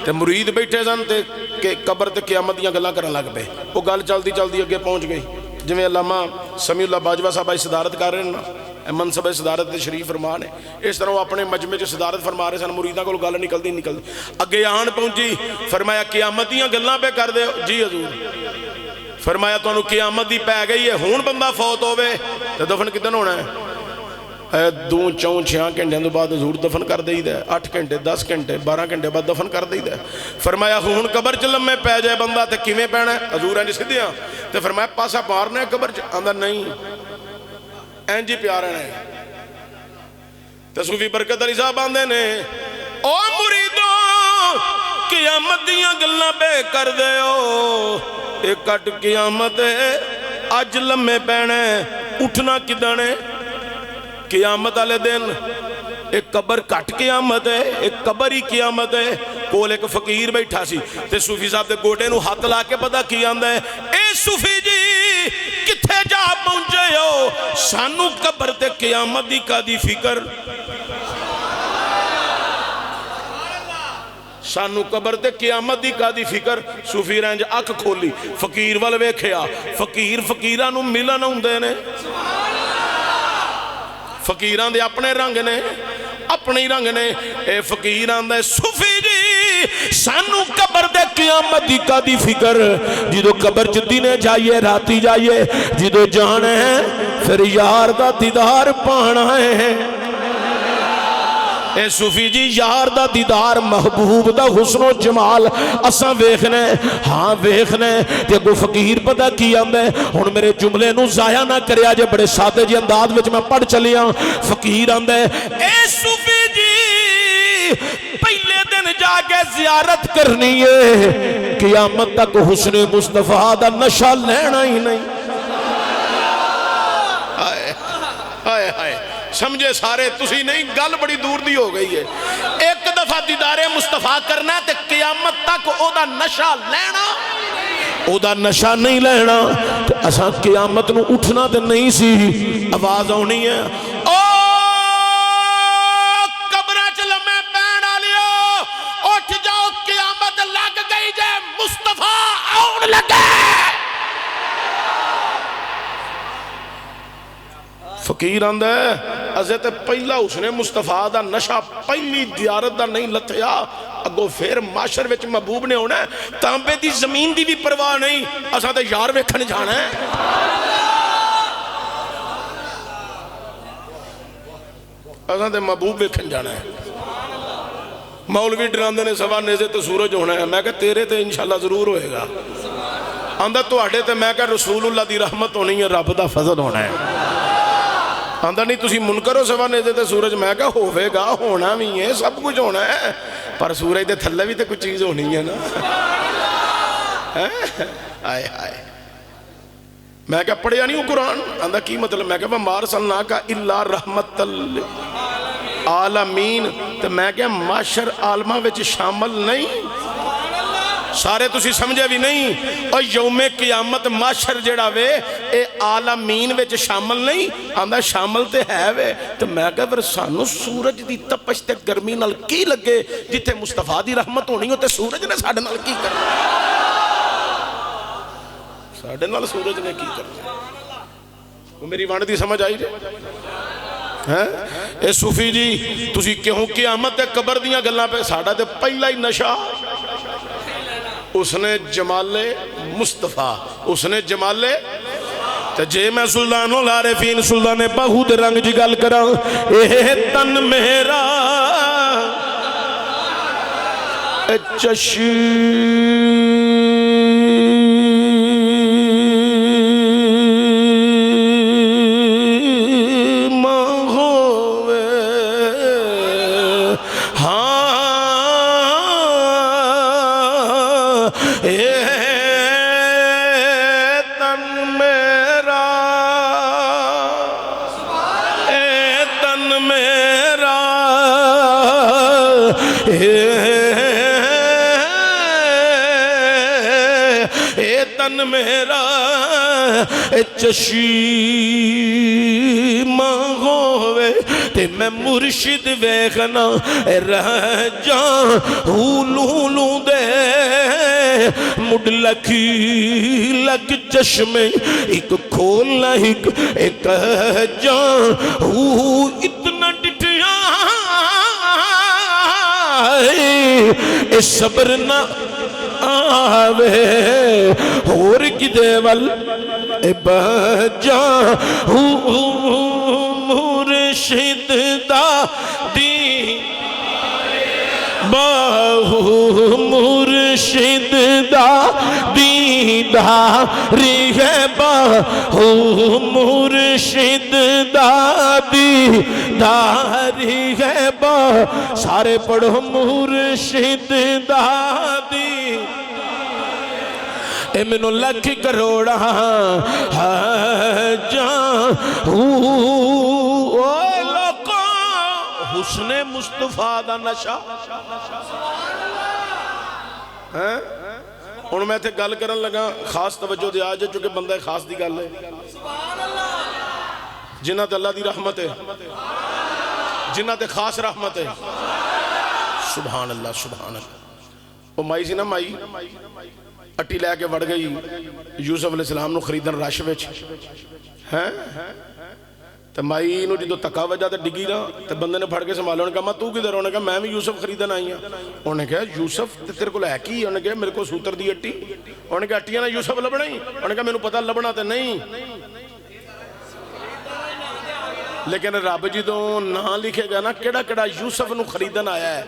تے مرید بیٹھے سن تے کہ قبر تے قیامت دیاں گلاں کرن لگ پے، وہ گل چلدی چلدی اگے پہنچ گئی۔ جویں علامہ سمیع اللہ باجوہ صاحب صدارت کر رہے ہیں، منصب صدارت تے شریف فرمان ہے، اس طرح وہ اپنے مجمع چ صدارت فرما رہے سن، مریداں کول گل نکلدی اگے آن پہنچی، فرمایا قیامت دیاں گلاں پہ کر دے جی حضور۔ فرمایا تانوں قیامت دی پے گئی ہے، ہون بندہ فوت ہوے تے دفن کدن ہونا ہے؟ 2 4 6 گھنٹے تو بعد حضور دفن کر دئی دے، 8 گھنٹے 10 گھنٹے 12 گھنٹے بعد دفن کر دئی دے۔ فرمایا ہون قبر چ لمے پے جائے بندہ تے کیویں پینا ہے؟ حضور انج سیدھے ہاں تے فرمایا پاسا مارنا ہے قبر چ؟ آندا نہیں انج ہی پیار رہنا ہے۔ تے صوفی برکت علی صاحب آندے نے او مریدوں قیامت دیاں گلاں پہ کر دیو، اے کٹ قیامت ہے اج لمے پینا ہے، اٹھنا کدن ہے؟ قیامت والے دن۔ ایک قبر کٹ قیامت ہے، ایک قبر ہی قیامت ہے۔ کول ایک فقیر بیٹھا سی تے صوفی صاحب دے گوٹے نو ہاتھ لا کے پتہ کی آندا ہے، اے صوفی جی کتھے جا پہنچے ہو؟ سانو قبر تے قیامت دی کادی فکر، سانو قبر تے قیامت دی کادی فکر۔ صوفی رنج اکھ کھولی، فقیر ول ویکھیا، فقیر فقیراں نو ملن ہوندے نے، فقیران دے اپنے رنگ نے، اپنے رنگ نے۔ اے فقیران دے صوفی جی سانو قبر دے قیامت دی کا دی فکر، جدو قبر چ دینے جائیے راتی جائیے، جدو جانے ہیں پھر یار دا دیدار پانا ہے۔ اے صوفی جی یار دا دیدار، محبوب دا حسن و جمال اساں ویکھنے، ہاں ویکھنے تے کوئی فقیر پتہ کی آندا ہے۔ ہن میرے جملے نو ضائع نہ کریا جے، بڑے سادے جے انداز وچ میں پڑھ چلیا۔ فقیر آندا ہے اے صوفی جی پہلے دن جا کے زیارت کرنی ہے، قیامت تک حسن مصطفیٰ دا نشہ لینا ہی نہیں۔ ہائے ہائے سمجھے سارے تسی نہیں، گل بڑی دور دی ہو گئی ہے۔ ایک دفعہ دیدار مصطفیٰ کرنا تے قیامت تک او دا نشہ لینا، او دا نشہ نہیں لینا تے اساں قیامت نو اٹھنا تے نہیں سی۔ آواز آنی ہے او قبرہ چ لمے پین والیو اٹھ جاؤ، قیامت لگ گئی جے، مصطفیٰ آن لگے۔ فقیر آندا ہے حضرت پہلا حسن مصطفیٰ دا نشہ پہلی زیارت دا نہیں لتھیا، اگو پھر معاشر وچ محبوب نے ہونا ہے، تانبے دی زمین دی بھی پرواہ نہیں، اساں تے یار ویکھن جانا ہے۔ اساں تے محبوب ویکھن جانا ہے۔ مولوی ڈراندے نے سوا نیزے تے سورج ہونا ہے، میں کہا تیرے تے انشاءاللہ ضرور ہوئے گا۔ آندا تواڈے تے میں کہا رسول اللہ دی رحمت ہونی ہے، رب دا فضل ہونا ہے۔ آندا نہیں تسی منکر ہو سوا نیزے تے سورج، میں کہا ہوئے گا، ہونا بھی ہے، سب کچھ ہونا ہے، پر سورج دے تھلے بھی تے کچھ چیز ہونی ہے نا۔ آئے آئے میں کہا پڑھیا نہیں ہوں قرآن؟ آندا کی مطلب؟ میں کہا وَمَا أَرْسَلْنَاكَ إِلَّا رَحْمَةً لِلْعَالَمِينَ، تو میں کہا معاشر عالمہ وچ شامل نہیں، سارے تسی سمجھے بھی نہیں۔ اور یوم قیامت معاشر جڑا وے اے عالمین وچ شامل نہیں، آندا شامل تے ہے وے۔ تو میں کہا پھر سانو سورج دی تپش تے گرمی نال کی لگے؟ جتھے مصطفیٰ دی رحمت ہونی ہو تے سورج نے ساڈے نال کی کرنا؟ ساڈے نال سورج نے کی کرنا؟ وہ میری وانڈ دی سمجھ آئی جائے؟ اے صوفی جی تسی کیوں قیامت تے قبر دیاں گلاں پہ؟ ساڈا تے پہلا ہی نشہ اس نے جمال مصطفیٰ، اس نے جمال تے جے میں سلطان العارفین سلطان بہو دے رنگ جی گل کراں اے تن میرا چشم ہووے ہاں اے تن میرا اے تن میرا تن میرا چشم ہووے تے میں مرشد ویکھنا رہ جاں لولو دے مڈ لکھی لک چشمے ایک کھولنا ایک جاں اتنا ڈٹھیاں اے صبر نہ آوے اور کدے ول بجا مرشد دا دی باہو مرشد دا دیداری ہے باہو مرشد دا دیداری ہے باہو سارے پڑھو مرشد دا دی اے منو لکھ کروڑا جان اوہ لوکاں حسن مصطفیٰ دا نشا ہن میں تے گل کرن لگا خاص توجہ دے آج چونکہ بندہ خاص دی گل ہے جنہ تے اللہ دی رحمت ہے جنہ تے خاص رحمت ہے سبحان اللہ سبحان اللہ وہ مائی سی نا مائی اٹی لے کے وڑ گئی یوسف علیہ السلام نو خریدن رش وچ ہیں تے مائی نو جدو تکا وجہ تے ڈگی نا تے بندے نے پھڑ کے سنبھالو نے کہا ماں تو کدھر ہونے کہا میں بھی یوسف خریدن آئی ہوں انہوں نے کہا یوسف تیرے کو لے کی انہوں نے کہا میرے کو سوتر دی اٹی انہوں نے کہا اٹیاں نا یوسف لبنا ہی انہوں نے کہا میں نے پتہ لبنا تے نہیں لیکن رب جدو نہ لکھے گا نا کیڑا کیڑا یوسف نو خریدن آیا ہے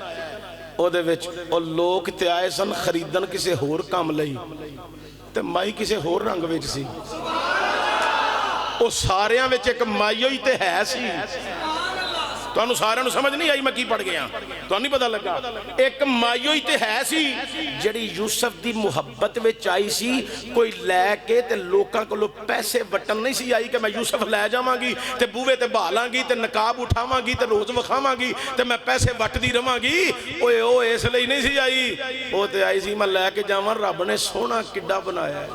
او دے وچ او لوگ تے آئے سن خریدن کسے ہور کام لئی تے مائی کسے ہور رنگ وچ سی او ساریاں وچ ایک مائی ہوئی تے ہے سی تو انہوں سارے انہوں سمجھ نہیں آئی میں کی پڑھ گیا تو نہیں پتہ لگا ایک مائی ہوئی تے ہے سی جڑی یوسف دی محبت وچ آئی سی کوئی لے کے تے لوکاں کو پیسے بٹن نہیں سی آئی کہ میں یوسف لے جاواں گی تے بوے تے بھالاں گی تے نقاب اٹھاواں گی تے روز وکھاواں گی تے میں پیسے وٹ دی رواں گی اوے او اس لئی نہیں سی آئی او تے آئی سی میں لے کے جاواں رب نے سونا کڈا بنایا ہے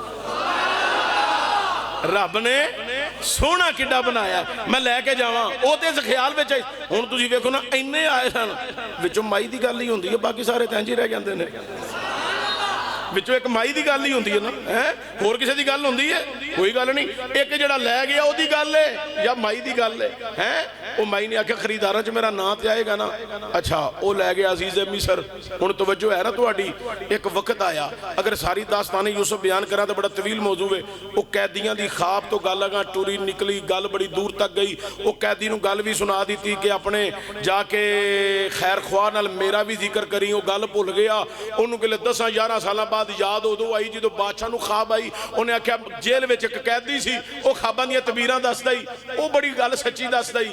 رب نے سونا کڈا بنایا میں لے کے جاواں او تے اس خیال وچ ہن تسی ویکھو نا اینے آئے سن وچوں مائی دی گل ہی ہوندی ہے باقی سارے تینج ہی رہ جاندے نے وچوں ایک مائی دی گل ہی ہوندی ہے نا ہور کسے دی گل ہوندی ہے کوئی گل نہیں ایک جڑا لے گیا او دی گل ہے یا مائی دی گل ہے او مائی نے آکھیا خریداراں چ میرا نام تے آئے گا نا اچھا او لے گیا عزیز مصر ہن توجہ ہے نا تہاڈی ایک وقت آیا اگر ساری داستان یوسف بیان کراں تے بڑا طویل موضوع ہے او قیدیاں دی خواب تو گل اگاں ٹوری نکلی گل بڑی دور تک گئی او قیدی نو گل بھی سنا دیتی کہ اپنے جا کے خیر خواہ نال میرا بھی ذکر کری او گل بھول گیا اونوں کہ 10-11 سالاں بعد یاد ادو آئی جدو بادشاہ نو خواب آئی انہیں آکھیا جیل وچ ایک قیدی سی او خواباں دیاں تعبیراں دسدا ہی او بڑی گل سچی دسدا ہی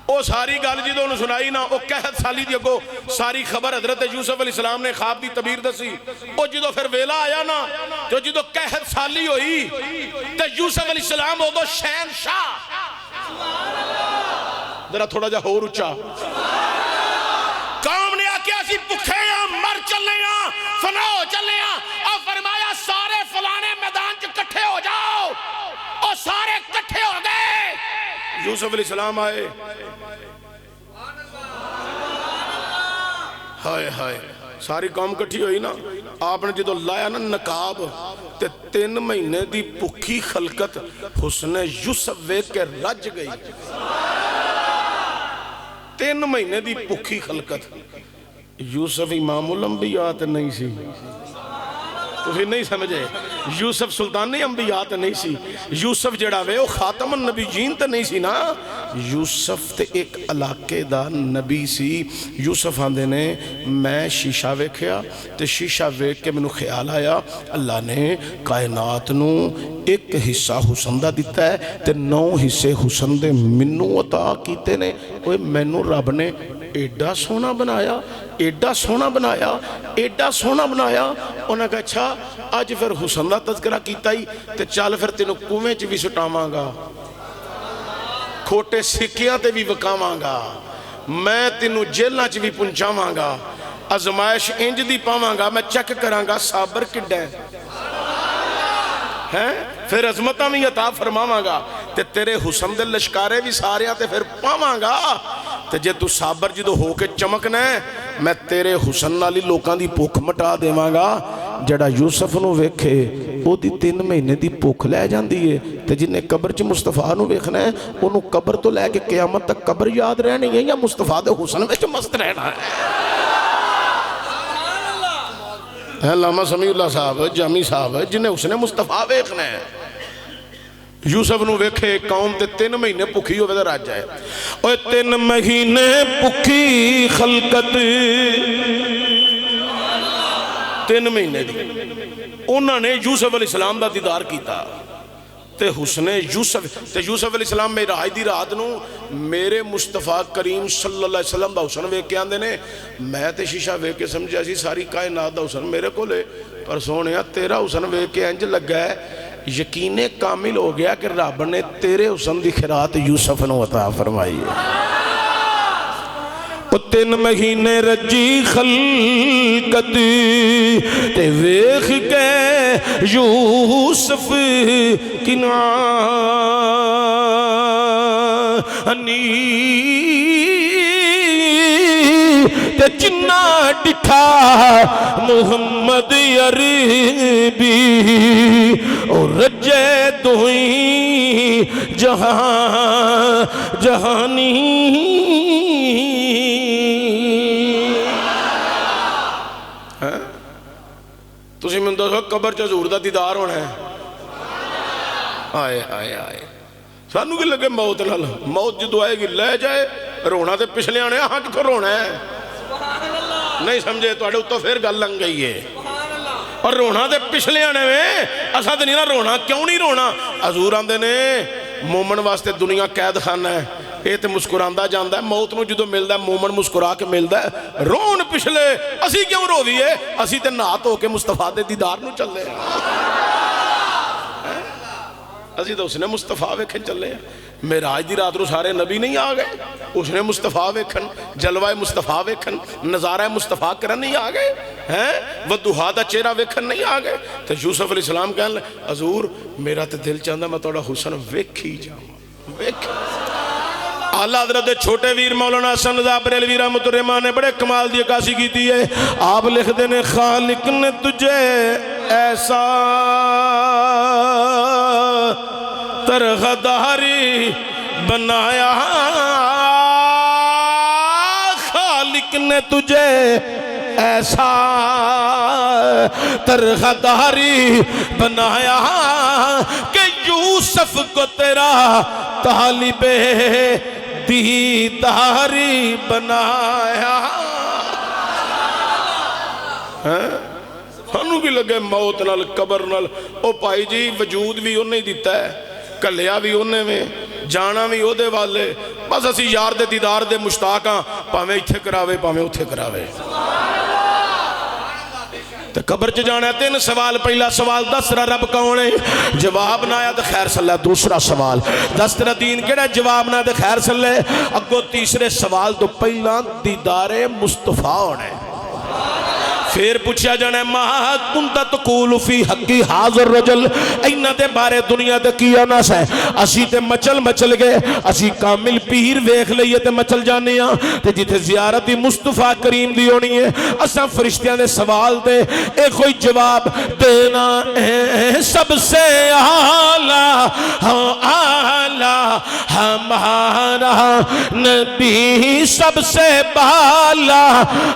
او ساری گل جدو انہوں سنائی نا او قحط سالی دی اگو ساری خبر حضرت یوسف علیہ السلام نے خواب دی تعبیر دسی او جدو پھر ویلا آیا نا تو جدو قحط سالی ہوئی تے یوسف علیہ السلام او دو شہنشاہ ذرا تھوڑا جا ہور اچھا قوم نے آکیا سی پکھے ہیں مر چلے ہیں فنا ہو چلے ہیں اور فرمایا سارے فلانے میدان چ کٹھے ہو جاؤ اور سارے کٹھے ہو گئے یوسف علیہ السلام آئے ہائے ہائے ساری قوم کٹھی ہوئی نا آپ نے جدو لایا نا نقاب تے 3 مہینے دی پکھی خلقت حسن یوسف ویکھ کے رج گئی 3 مہینے دی پکھی خلقت یوسف امام الانبیاء تے نہیں سی تو پھر نہیں سمجھے یوسف سلطان انبیاء تے نہیں سی، یوسف جڑا وے وہ خاتم النبیین تے نہیں سی نا، یوسف تے ایک علاقے دا نبی سی۔ یوسف آندے نے میں شیشہ ویکھیا تے شیشہ ویکھ کے مینوں خیال آیا اللہ نے کائنات نو ایک حصہ حسن دا دیتا ہے تے 9 حصے حسن دے منوں عطا کیتے نے۔ اوے مینوں رب نے ایڈا سونا بنایا، ایڈا سونا بنایا، ایڈا سونا بنایا۔ انہوں نے کہا اچھا آج پھر حسن دا تذکرہ کیتا ہی تے چل پھر تینوں کنویں چ بھی سٹاواں گا، کھوٹے سکیاں تے بھی وکاواں گا، میں تینوں جیلاں چ بھی پہنچاواں گا، آزمائش انج دی پاواں گا، میں چیک کراں گا صابر کڈا ہے، پھر عظمتاں بھی عطا فرماواں گا تے تیرے حسن دے لشکارے بھی ساریاں تے پھر پاواں گا تے جے تو صابر جدو ہو کے چمکنا ہے میں تیرے حسن نالی لوکاں دی بھوک مٹا دیواں گا۔ جڑا یوسف نو ویکھے او دی 3 مہینے دی بھوک لے جاندی ہے تے جنہیں قبر چ مصطفیٰ نو ویکھنا ہے انہوں قبر تو لے کے قیامت تک قبر یاد رہنی ہے یا مصطفیٰ دے حسن وچ مست رہنا ہے۔ علامہ سمیع اللہ صاحب جامی صاحب جنہیں حسن مصطفیٰ ویکھنا ہے، یوسف نو ویکھے قوم تے 3 مہینے بھوکی ہوئے تے راج جائے، اوہ 3 مہینے بھوکی خلقت 3 مہینے دی انہوں نے یوسف علیہ السلام دا دیدار کیتا تے حسن یوسف تے یوسف علیہ السلام میں راج دی رات نو میرے مصطفیٰ کریم صلی اللہ علیہ وسلم دا حسن ویک کے آندے نے میں تے شیشہ ویک کے سمجھا سی ساری کائنات دا حسن میرے کو لے، پر سونیا تیرا حسن ویک کے انج لگا ہے یقین کامل ہو گیا کہ رب نے تیرے حسن دی خیرات یوسف نو عطا فرمائی ہے۔ 3 مہینے رجی خلقت تے ویکھ کے یوسف کنانی تے جنہ ڈٹھا محمد عربی اور رجے دوئی جہاں جہانی۔ تسی میں دسو قبر چ حضور دا دیدار ہونا ہے، آئے آئے آئے سانو کی لگے موت نال، موت جدو آئے گی لے جائے رونا تے پچھلے آنے ہاں کتھوں رونا ہے، نہیں سمجھے تو اڑے اتو پھر گل لنگ گئی ہے، اور رونا تے پچھلے آنے میں اسا تے نہیں نہ رونا، کیوں نہیں رونا؟ حضور آندے نے مومن واسطے دنیا قید خانہ ہے، اے تے مسکراندہ جاندہ ہے، موت نو جدو ملدہ ہے مومن مسکرا کے ملدہ ہے، رون پچھلے اسی کیوں رو دیئے؟ اسی تے نات ہو کے مصطفیٰ دے دیدار نو چل لے، اسی تو اس نے مصطفیٰ ویکھن چل لے۔ معراج دی رات رو سارے نبی نہیں آگئے، اس نے مصطفیٰ ویکھن، جلوہ مصطفیٰ ویکھن، نظارہ مصطفیٰ کرن نہیں آگئے، ودوہا دا چہرہ ویکھن نہیں آگئے۔ تو یوسف علیہ السلام کہنے لے حضور میرا تے دل چاہندہ میں توڑا حسن ویکھی جاؤں، ویکھی۔ اعلیٰ حضرت چھوٹے ویر مولانا حسن رضا بریلوی رحمۃ الرحمٰن نے بڑے کمال دی عکاسی کی تھی ہے، آپ لکھ دینے خالق نے تجھے ایسا ترغداری بنایا، خالق نے تجھے ایسا ترغداری بنایا کہ یوسف کو تیرا طالب دیداری بنایا۔ سانو بھی لگے موت نال قبر نال، او پائی جی وجود بھی انہیں دیتا ہے، کلیا بھی انہیں میں، جانا بھی او دے والے، بس اسی یار دے دیدار دے مشتاقاں، پاویں اتھے کراوے پاویں اتھے کراوے۔ تو قبر چ جانا ہے 3 سوال، پہلا سوال دس تیرا رب کون ہے، جواب نہ آیا تو خیر صلی اللہ۔ دوسرا سوال دس تیرا دین کیڑا، جواب نہ آیا تو خیر صلی اللہ۔ اگو تیسرے سوال تو پہلا دیدار مصطفیٰ ہونا ہے، پھر پوچھا جانا ہے ما کنت تقول فی حقی حاضر رجل، اینہ دے بارے دنیا دے کیا نہ سہے، اسی تے مچل گئے، اسی کامل پیر ویکھ لئیے تے مچل جانے ہاں، تے جیتے زیارتی مصطفیٰ کریم دی ہونی ہے، اساں فرشتیاں دے سوال دے ایک کوئی جواب دینا ہے، سب سے اعلیٰ اعلیٰ ہمارا نبی، سب سے بالا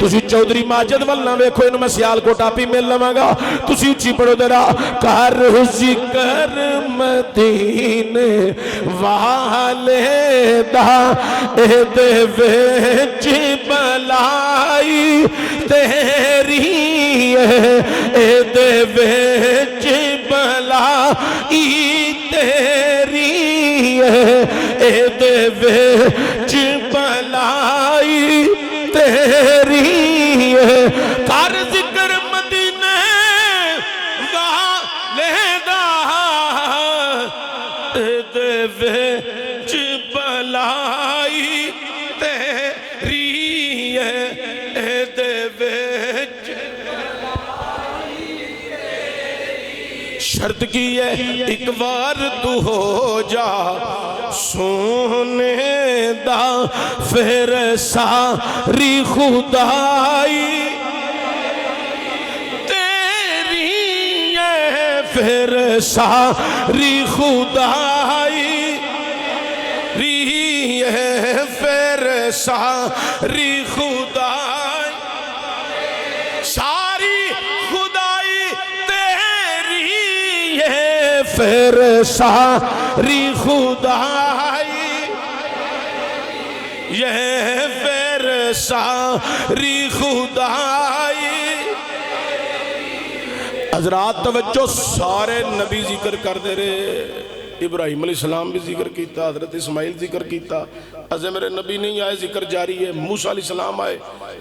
تسی چودھری ماجد والنا ویکھو انہوں میں سیال کو ٹاپی مل لواں گا تسی اچھی پڑھو درا کر ذکر مدینے والے دا اے دے وچ بلائی تیری اے دے وچ بلائی تیری اے دے وچ بلائی تیری کر ذکر مدینے والے دا اے دے وچ بلائی تیری اے دے وچ شرط کی ہے ایک بار تو ہو جا سونے دا پھر ساری خدائی تیری ہے پھر ساری خدائی ری ہے پھر ساری خدائی ساری خدائی تیری ہے پھر ساری خدائی یہ پھر ساری خدائی حضرات توجہ سارے نبی ذکر کر دے رہے ابراہیم علیہ السلام بھی ذکر کیتا حضرت اسماعیل ذکر کیتا از میرے نبی نہیں آئے ذکر جاری ہے موسیٰ علیہ السلام آئے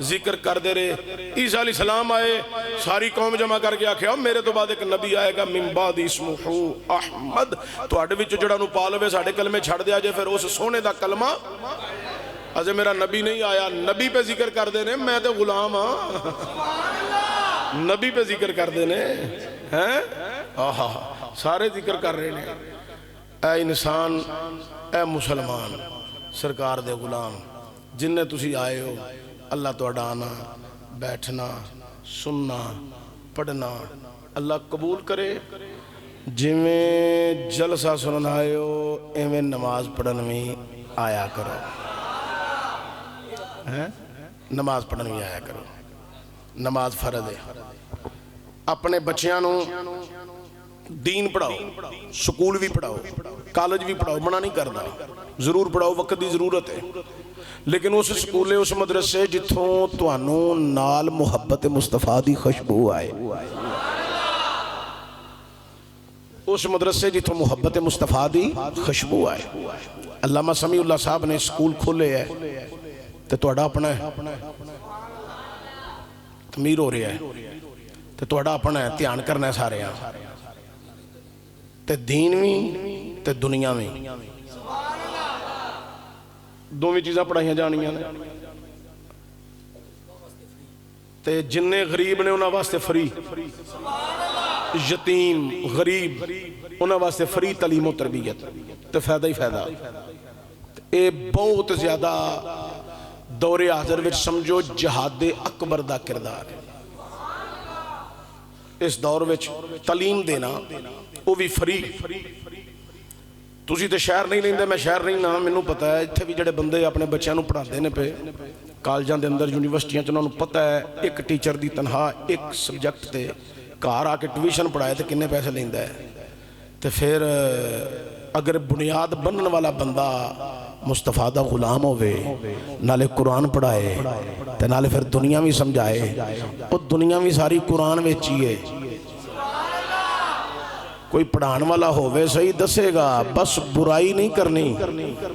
ذکر کر دے رہے عیسیٰ علیہ السلام آئے ساری قوم جمع کر کے آکھے میرے تو بعد ایک نبی آئے گا من بعد اسمہ احمد تو اڈ وچ جڑا نو پالوے ساڑھے کلمے چھڑ دیا جے پھر اس سونے دا کلمہ از میرا نبی نہیں آیا نبی پہ ذکر کر دینے میں تو غلام ہاں نبی پہ ذکر کر دینے ہیں آہا سارے ذکر کر رہے ہیں اے انسان اے مسلمان سرکار دے غلام جن نے تسی آئے ہو اللہ تو اڈانا بیٹھنا سننا پڑھنا اللہ قبول کرے جویں جلسہ سننا آئے ہو ایویں نماز پڑھن میں آیا کرو نماز پڑھن میں آیا کرو نماز فرض ہے اپنے بچیاں دین پڑھاؤ سکول بھی پڑھاؤ کالج بھی پڑھاؤ منع نہیں کرنا ضرور پڑھاؤ وقت دی ضرورت ہے لیکن اس سکولے اس مدرسے جتھوں توانوں نال محبت مصطفیٰ دی خوشبو آئے اس مدرسے جتھوں محبت مصطفیٰ دی خوشبو آئے علامہ سمیع اللہ صاحب نے سکول کھولے ہے تو توڑا اپنا ہے تمیر ہو رہا ہے تو توڑا اپنا ہے تیان کرنا ہے سارے یہاں تے دین میں تے دنیا میں دو میں چیزیں پڑھائیاں جانیاں نے تے جننے غریب نے انہاں واسطے فری یتیم غریب انہاں واسطے فری تعلیم و تربیت تے فائدہ ہی فائدہ اے بہت زیادہ دور حاضر وچ سمجھو جہاد اکبر دا کردار ہے اس دور وچ تعلیم دینا وہ بھی فری تسی تے شہر نہیں لیندے میں شہر نہیں نا میں پتہ ہے اتھے بھی جڑے بندے اپنے بچیاں نو پڑھا دینے پہ کالجاں دے اندر یونیورسٹیاں چنہوں پتہ ہے ایک ٹیچر دی تنہا ایک سبجیکٹ تے کار آ کے ٹیویشن پڑھائے تے کنے پیسے لیندہ ہے تے پھر اگر بنیاد بنن والا بندہ مصطفیٰ دا غلام ہوئے نالے قرآن پڑھائے تے نالے پھر دنیا بھی سمجھائے وہ دنیا بھی ساری قرآن میں چیئے کوئی پڑھان والا ہوئے صحیح دسے گا بس برائی نہیں کرنی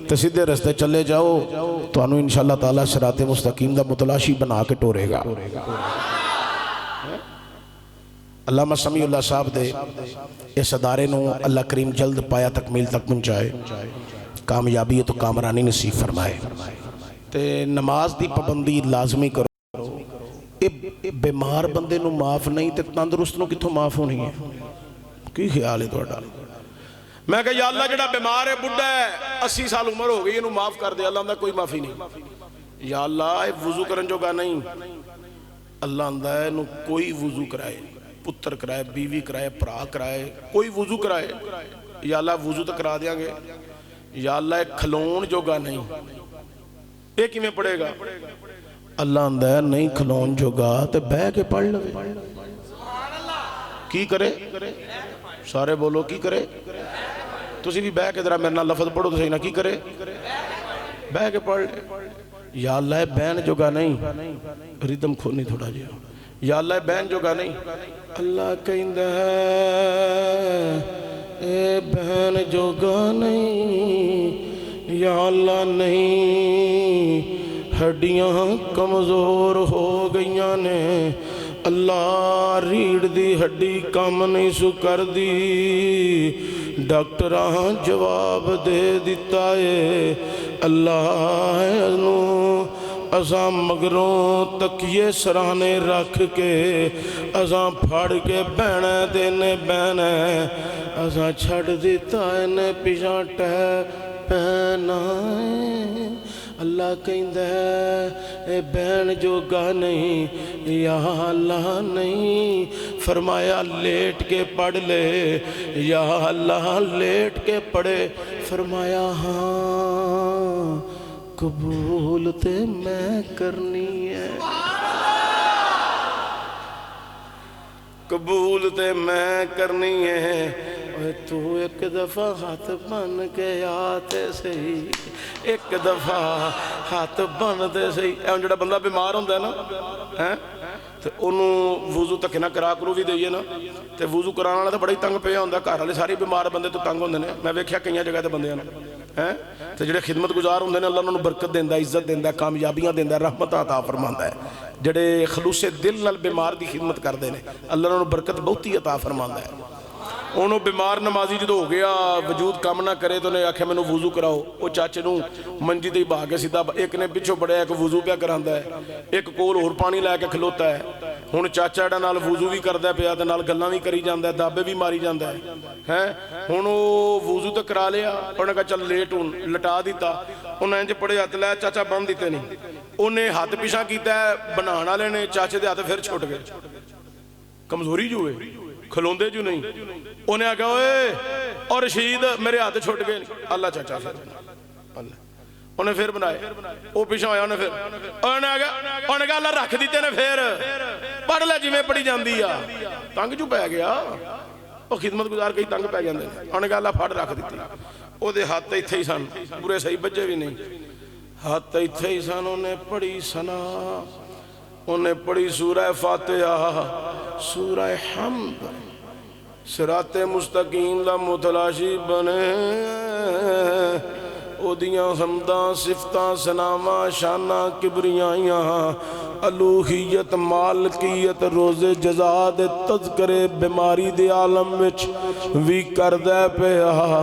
تو سیدھے رستے چلے جاؤ تو انہوں انشاءاللہ تعالیٰ صراط مستقیم دا متلاشی بنا کے ٹورے گا علامہ سمیع اللہ صاحب دے اس ادارے نو اللہ کریم جلد پایا تکمیل تک پہنچائے کامیابی ہے تو کامرانی نصیب فرمائے تے نماز دی پابندی لازمی کرو بیمار بندے نو معاف نہیں تے تندرست نو کتھوں معاف ہونی ہے کی خیال ہے توڑا میں کہا یا اللہ جڑا بیمار ہے بڑھا ہے 80 سال عمر ہو گئی انہوں معاف کر دے اللہ اندہ کوئی معافی نہیں یا اللہ وضو کرن جو گا نہیں اللہ اندہ انہوں کوئی وضو کرائے پتر کرائے بیوی کرائے پرا کرائے کوئی وضو کرائے یا اللہ وضو تو کرا دیا گے یا اللہ ایک کھلون جو گا نہیں ایک ہی میں پڑے گا اللہ آندا ہے نہیں کھلون جوگا تے بہ کے پڑھ لو کی کرے سارے بولو کی کرے تسی بھی بہ کے ذرا میرے نال لفظ پڑھو تو صحیح نہ کی کرے بہ کے پڑھ لے یا اللہ بہن جوگا نہیں ریدم کھونی تھوڑا جیا یا اللہ بہن جوگا نہیں اللہ کہندا ہے اے بہن جوگا نہیں یا اللہ نہیں ہڈیاں کمزور ہو گئیاں نے اللہ ریڑھ دی ہڈی کام نہیں سو کر دی ڈاکٹراں جواب دے دیتا ہے اللہ نو ازاں مگروں تکیے سرانے رکھ کے ازاں پھاڑ کے بہنے دینے بہنے ازاں چھڑ دیتا ہے پیشاں ٹہ پہنا ہے اللہ کہندہ ہے اے بہن جوگا نہیں یا اللہ نہیں فرمایا لیٹ کے پڑھ لے یا اللہ لیٹ کے پڑھے فرمایا ہاں قبول تے میں کرنی ہے قبول تے میں کرنی ہے تو ایک دفعہ ہاتھ بن کے آتے صحیح ایک دفعہ ہاتھ بنتے صحیح اے جڑا بندہ بیمار ہوندہ ہے نا تے انہوں وضو تک نہ کرا کرو بھی دئیے نا تے وضو کرانا والا تے بڑا ہی تنگ پہ ہوندہ گھر والے سارے بیمار بندے تو تنگ ہوندے نے میں ویکھیا کئی جگہ تے بندے ہیں تے جڑے خدمت گزار ہوندے نے اللہ انہوں برکت دیندا عزت دیندا کامیابیاں دیندا رحمت عطا فرماندا ہے جڑے خلوص دل نال بیمار دی خدمت کردے نے اللہ انہوں برکت بہت ہی عطا فرماندا ہے انہوں بیمار نمازی جدو ہو گیا وجود کام نہ کرے تو انہیں آکھے میں نو وضو کراؤ وہ چاچے نو منجی دے بھاگے سیدھا ایک نے پچھو پڑے ایک وضو پیا کراندہ ہے ایک کول اور پانی لے کے کھلوتا ہے ہن چاچا ایڈا نال وضو بھی کردہ پیا تے نال گلاں بھی کری جاندہ ہے دابے بھی ماری جاندہ ہے ہن وہ وضو تو کرا لیا انہوں نے کہا چل لیٹ ہوں لٹا دیتا انہیں جو پڑے ہاتھ لیا چاچا بند دیتے نہیں انہیں ہاتھ پیشاں کیتا ہے بنانا لینے چاچے دے ہاتھ پھر چھوٹ گئے کمزوری جو ہے کھلوندے جو نہیں انہیں آگا ہوئے اور رشید میرے ہاتھ چھوٹ گئے اللہ چاچا پھر انہیں پھر بنائے وہ پیچھے ہویا انہیں پھر انہیں آگا انہیں کہا اللہ رکھ دیتے نے پھر پڑھ لے جی میں پڑھی جاندی آ تنگ جو پہ گیا وہ خدمت گزار کئی تنگ پہ جاندے انہیں کہا اللہ پھڑ رکھ دیتی وہ دے ہاتھ ایتھے ہی سن پورے صحیح بجے بھی نہیں ہاتھ ایتھے ہی سن انہیں پڑھی سنا انہیں پڑھی سورہ فاتحہ سورہ حمد صراط مستقیم دا متلاشی بنے او دیاں حمداں صفتاں سناماں شاناں کبریائیاں الوہیت مالکیت روز جزا دے تذکرے بیماری دے عالم وچ وی کردے پیا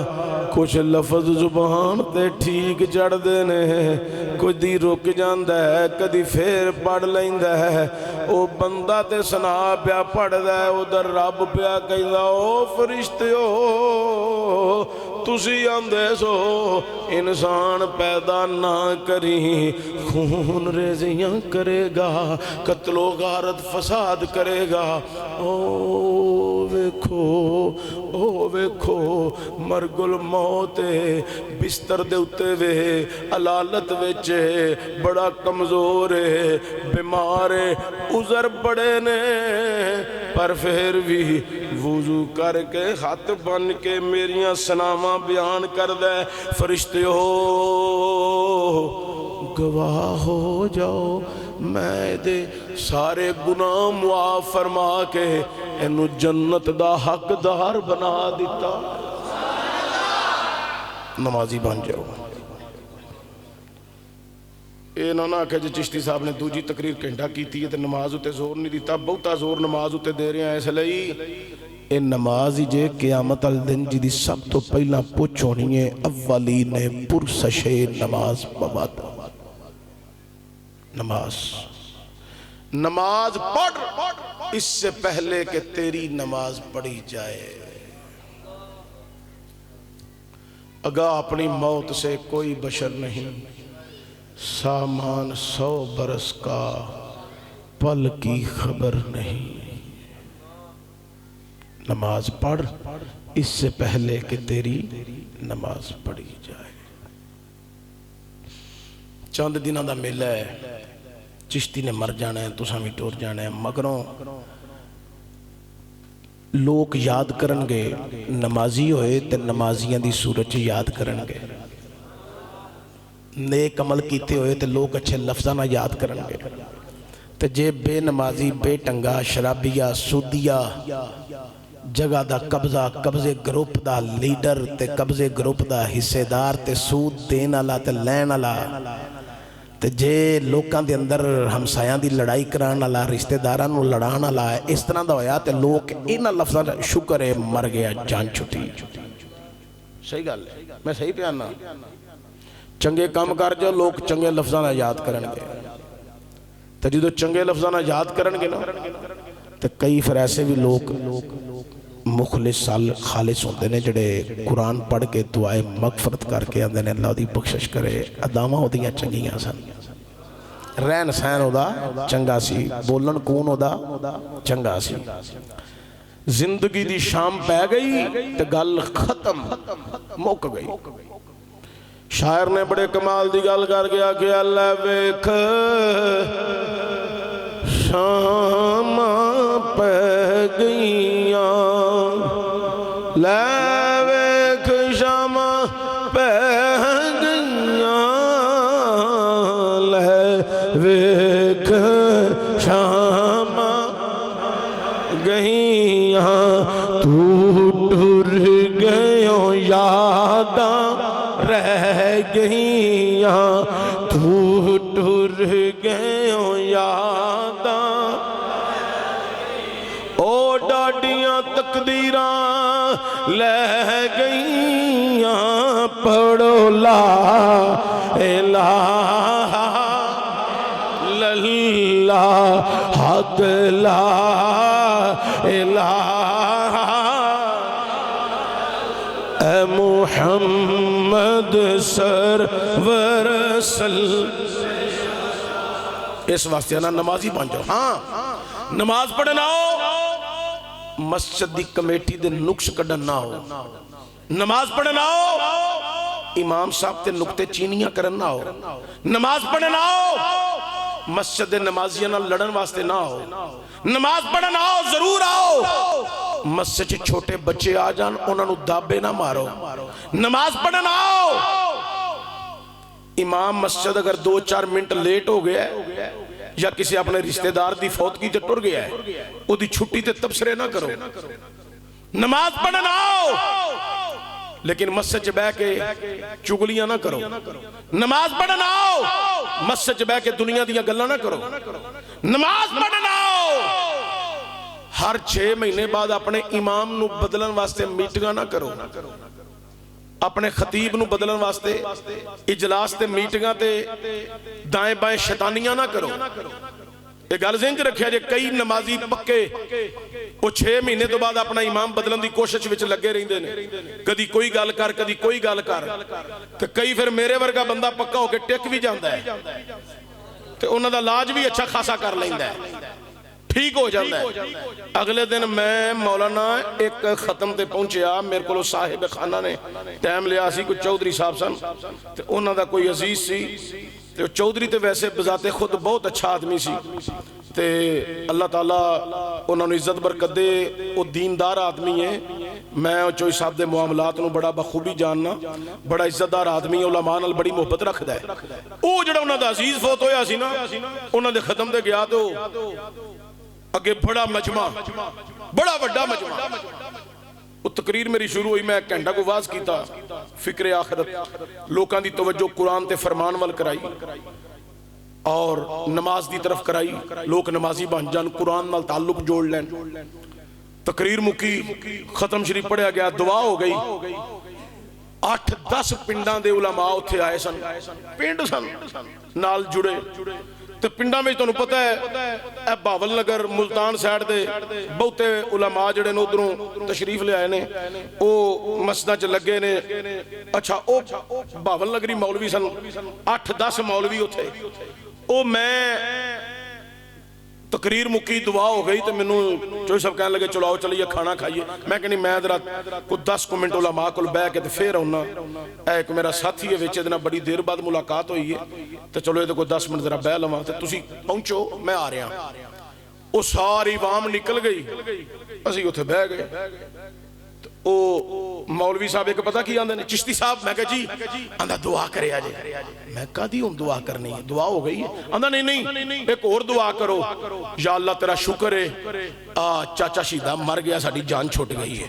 کچھ لفظ زبان تے ٹھیک جڑ دینے کچھ دی رک جاندہ ہے کدی پھر پڑھ لیندہ ہے او بندہ تے سنا پیا پڑھ دے ادھر رب پیا کہندہ او فرشتیو تسی آندے سو انسان پیدا نہ کری خون ریزیاں کرے گا قتل و غارت فساد کرے گا او ویکھو مرگ الموت بستر دے اتے وے علالت ویچے بڑا کمزور ہے بیمار ہے عذر بڑے نے پر پھر بھی وضو کر کے ہاتھ بن کے میریاں سناماں بیان کر دے فرشتے ہو گواہ ہو جاؤ میں دے سارے گناہ معاف فرما کے انہوں جنت دا حق دار بنا دیتا نمازی بن جاؤ اے نہ کہ جی چشتی صاحب نے دوجی تقریر گھنٹہ کی تھی تے نماز اتے زور نہیں دیتا بہتا زور نماز اتے دے رہے ہیں اس لئی اے نماز جے قیامت الدن جی دی سب تو پہلا پوچھ ہونی ہے اولی نے پرسشے نماز بابات نماز پڑھ اس سے پہلے کہ تیری نماز پڑھی جائے اگا اپنی موت سے کوئی بشر نہیں سامان 100 برس کا پل کی خبر نہیں نماز پڑھ اس سے پہلے کہ تیری نماز پڑھی جائے چند دنوں دا میلہ ہے چشتی نے مر جانا ہے تساں بھی ٹور جانا ہے مگروں لوگ یاد کرنگے نمازی ہوئے تے نمازیاں دی صورت یاد کرنگے نیک عمل کیتے ہوئے تے لوگ اچھے لفظاں نہ یاد کرنگے تے جے بے نمازی بے ٹنگا شرابیہ سودیہ جگہ دا قبضہ قبضے گروپ دا لیڈر تے قبضے گروپ دا حصے دار تے سود دین والا تے لین والا تے جے لوکاں دے اندر ہمسایاں دی لڑائی کران والا رشتہ داراں نوں لڑان والا ہے اس طرح دا ہویا تے لوگ انہاں لفظاں شکر ہے مر گیا جان چھٹی صحیح گل ہے میں صحیح پیانا چنگے کام کر جو لوگ چنگے لفظاں نہ یاد کرنگے تے جدوں چنگے لفظاں نہ یاد کرنگے نا تے کئی پھر ایسے بھی لوگ مخلص خالص ہوندے نے جڑے قرآن پڑھ کے دعائے مغفرت کر کے اندے نے اللہ دی بخشش کرے ادامہ ہو دیاں چنگیاں سن رہن سہن ہو دا چنگا سی بولن کون ہو دا چنگا سی زندگی دی شام پہ گئی تے گل ختم موک گئی شاعر نے بڑے کمال دی گل کر گیا کہ اللہ ویکھ شام پہ گئیاں لے ویکھ شام پہ گئیاں لے ویکھ شام گئیاں تو ٹر گئیوں یاداں رہ گئیاں تو ٹر گئیوں یاداں او ڈاڈیاں تقدیراں لے گئیاں پڑھو لا الہ الا اللہ حق لا الہ اے محمد سرور اس واسطے نا نمازی بن جاؤ ہاں نماز پڑھنا ہو مسجد دی کمیٹی دے نقص کڈن نہ ہو نماز پڑھنا ہو امام صاحب تے نقطے چینیاں کرن نہ ہو نماز پڑھنا ہو مسجد نمازیاں نہ لڑن واسطے نہ ہو نماز پڑھنا ہو ضرور آؤ مسجد چھوٹے بچے آ جان انہاں نو دابے نہ مارو نماز پڑھنا ہو امام مسجد اگر 2-4 منٹ لیٹ ہو گیا ہے یا کسی اپنے رشتہ دار دی فوت کی تے ٹر گیا ہے او دی چھٹی تے تبصرے نہ کرو نماز پڑھنا ہو لیکن مسجد بہ کے چگلیاں نہ کرو نماز پڑھنا ہو مسجد بہ کے دنیا دیاں گلاں نہ کرو نماز پڑھنا ہو ہر 6 مہینے بعد اپنے امام نو بدلن واسطے میٹنگاں نہ کرو اپنے خطیب نو بدلن واسطے اجلاس تے میٹنگاں تے دائیں بائیں شیطانیاں نہ کرو یہ گل ذہن چ رکھیا جے کئی نمازی پکے وہ 6 مہینے تو بعد اپنا امام بدلن دی کوشش وچ لگے رہندے نے کدی کوئی گل کر کدی کوئی گل کر تے کئی پھر میرے ورگا بندہ پکا ہو کے ٹک بھی جاندا ہے تے انہاں دا علاج بھی اچھا خاصا کر لیندا ہے ٹھیک ہو جاتا ہے اگلے دن میں مولانا ایک ختم تے پہنچیا میرے کو صاحب خانہ نے ٹائم لیا سی کوئی چودھری صاحب سن تے انہاں دا کوئی عزیز سی تے چودھری تے ویسے بذات خود بہت اچھا آدمی سی تے اللہ تعالیٰ انہوں نے عزت برکت دے وہ دیندار آدمی ہے میں چوئی صاحب دے معاملات نو بڑا بخوبی جاننا بڑا عزت دار آدمی ہے علماء نال بڑی محبت رکھ دے او جڑا انہوں دا عزیز فوت ہویا سی نا انہوں دے ختم دے گیا تو اگے بڑا مجمع بڑا بڑا مجمع وہ تقریر میری شروع ہوئی میں گھنٹہ کو واز کیتا فکر آخرت لوکاں دی توجہ قرآن تے فرمان وال کرائی اور نماز دی طرف کرائی لوگ نمازی بن جان قرآن نال تعلق جوڑ لین تقریر مکی ختم شریف پڑھیا گیا دعا ہو گئی 8-10 پنڈاں دے علماء اتھے آئے سن پنڈ سن نال جڑے تو پنڈا میں تو پتہ ہے اے باول نگر ملتان سائڈ دے بہتے علماء جڑے نے ادھروں تشریف لے آئے نے او مسجداں چ لگے نے اچھا او باول نگری مولوی سن 8-10 مولوی اتھے او میں تقریر مکی دعا ہو گئی تو مینوں چوہی صاحب کہنے لگے چلو چلیے کھانا کھائیے. میں کہنی میں ذرا کوئی 10 منٹ علماء کول بہ کے تے پھر آنا. ایک میرا ساتھی ہے وچ ادنا بڑی دیر بعد ملاقات ہوئی ہے تے چلو یہ کوئی 10 منٹ ذرا بہ لواں تے تسی پہنچو میں آ رہا. وہ ساری عوام نکل گئی اسی اتنے بہ گئے. او مولوی صاحب ایک پتہ کی آندے نے چشتی صاحب. میں کہا جی آندہ دعا کرے آجے. میں کہا دی ہوں دعا کرنی ہے دعا ہو گئی ہے. آندہ نہیں ایک اور دعا کرو. یا اللہ تیرا شکر ہے چاچا شیدہ مر گیا ساڑی جان چھوٹ گئی ہے.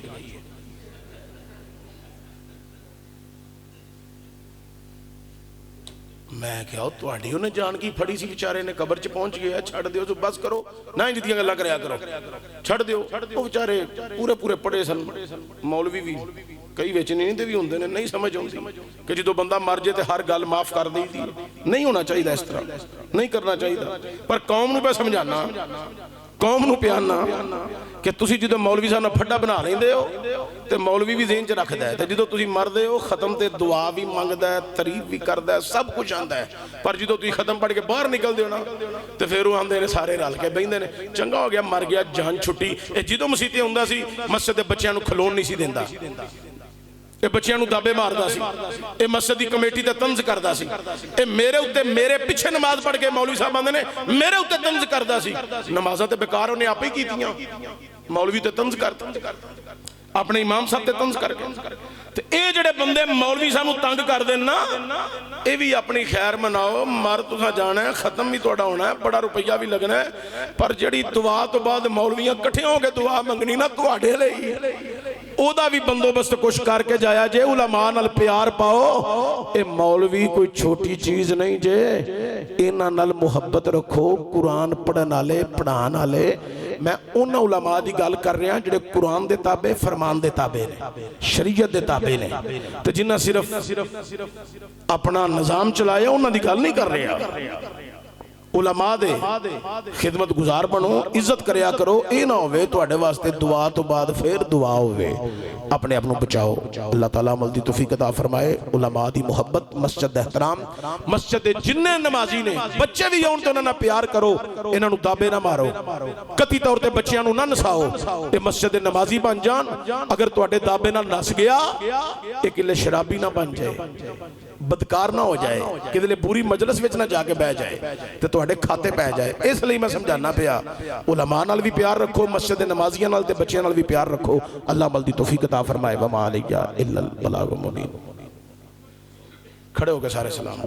میں کہا تو آڈیوں نے جان کی پھڑی سی بیچارے نے قبر چ پہنچ گیا چھڑ دیو تو بس کرو نہ ہی جتیاں اللہ کریا کرو چھڑ دیو. وہ بیچارے پورے پڑے سن. مولوی بھی کئی ویچنی نہیں تے بھی ہوندے نے نہیں سمجھ ہوندی کہ جدو بندہ مر جائے تے ہر گل معاف کر دی تھی. نہیں ہونا چاہیے اس طرح نہیں کرنا چاہیے. پر قوم نو پہ سمجھانا قوم نو پیانا کہ تسی جدو مولوی صاحب نہ پھڈا بنا لیں دے ہو تے مولوی بھی ذہن چ رکھ دے تے جدو تسی مر دے ہو ختم تے دعا بھی مانگ دے تعریف بھی کر دے سب کچھ آندا ہے. پر جدو تسی ختم پڑھ کے باہر نکل دیو نا تے پھر وہ آندے نے سارے رل کے بیندے نے چنگا ہو گیا مر گیا جان چھٹی. اے جدو مسیتے ہوندا سی مسجد دے بچیاں نو کھلون نہیں سی دیندا. اے بچیاں نو دابے ماردا سی. اے مسجد دی کمیٹی تے طنز کردا سی. اے میرے اوتے میرے پیچھے نماز پڑھ کے مولوی صاحب آندے نے میرے اوتے طنز کردا سی. نمازاں تے بیکار انہیں آپ ہی کیتیاں. مولوی تے طنز کردا اپنے امام صاحب تے طنز کر کے. تے اے جڑے بندے مولوی صاحب نو تنگ کر دین نا اے بھی اپنی خیر مناؤ. مر تساں جانا ہے ختم بھی تہاڈا ہونا ہے بڑا روپیہ بھی لگنا ہے. پر جڑی دعا تو بعد مولویاں کٹھے ہو کے دعا منگنی نا تہاڈے لئی او دا بھی بندوبست کچھ کر کے جایا جے. علماء نال پیار پاؤ. اے مولوی کوئی چھوٹی چیز نہیں جے. انہاں نال محبت رکھو. قرآن پڑھن والے پڑھان والے میں انہاں علماء دی گل کر رہا جڑے قرآن دے تابع فرمان دے تابع نے شریعت دے تابع نے. تے جنہاں صرف اپنا نظام چلایا انہاں دی گل نہیں کر رہا. علماء دے خدمت گزار بنو عزت کریا کرو. اے نہ ہوئے تو اڈے واسطے دعا تو بعد پھر دعا ہوئے. اپنے اپنوں بچاؤ. اللہ تعالیٰ عمل دی توفیق عطا فرمائے. علماء دی محبت مسجد احترام مسجد جننے نمازی نے بچے بھی ہون تو انہاں پیار کرو. انہاں نو دابے نہ مارو. قطعی طور تے بچیاں نو نہ نساؤ. اے مسجد نمازی بن جان. اگر تو اڈے دابے نہ نس گیا ایک لے شرابی نہ بن جائے بدکار نہ ہو جائے کہ دلے بری مجلس وچ نہ جا کے بہ جائے تے تواڈے کھاتے پہ جائے. اس لیے میں سمجھانا پیا علماء نال بھی پیار رکھو مسجد نمازیاں نال تے بچیاں نال بھی پیار رکھو. اللہ عمل دی توفیق عطا فرمائے. وما علیہ الا البلاغ المبین. کھڑے ہو کے سارے سلام.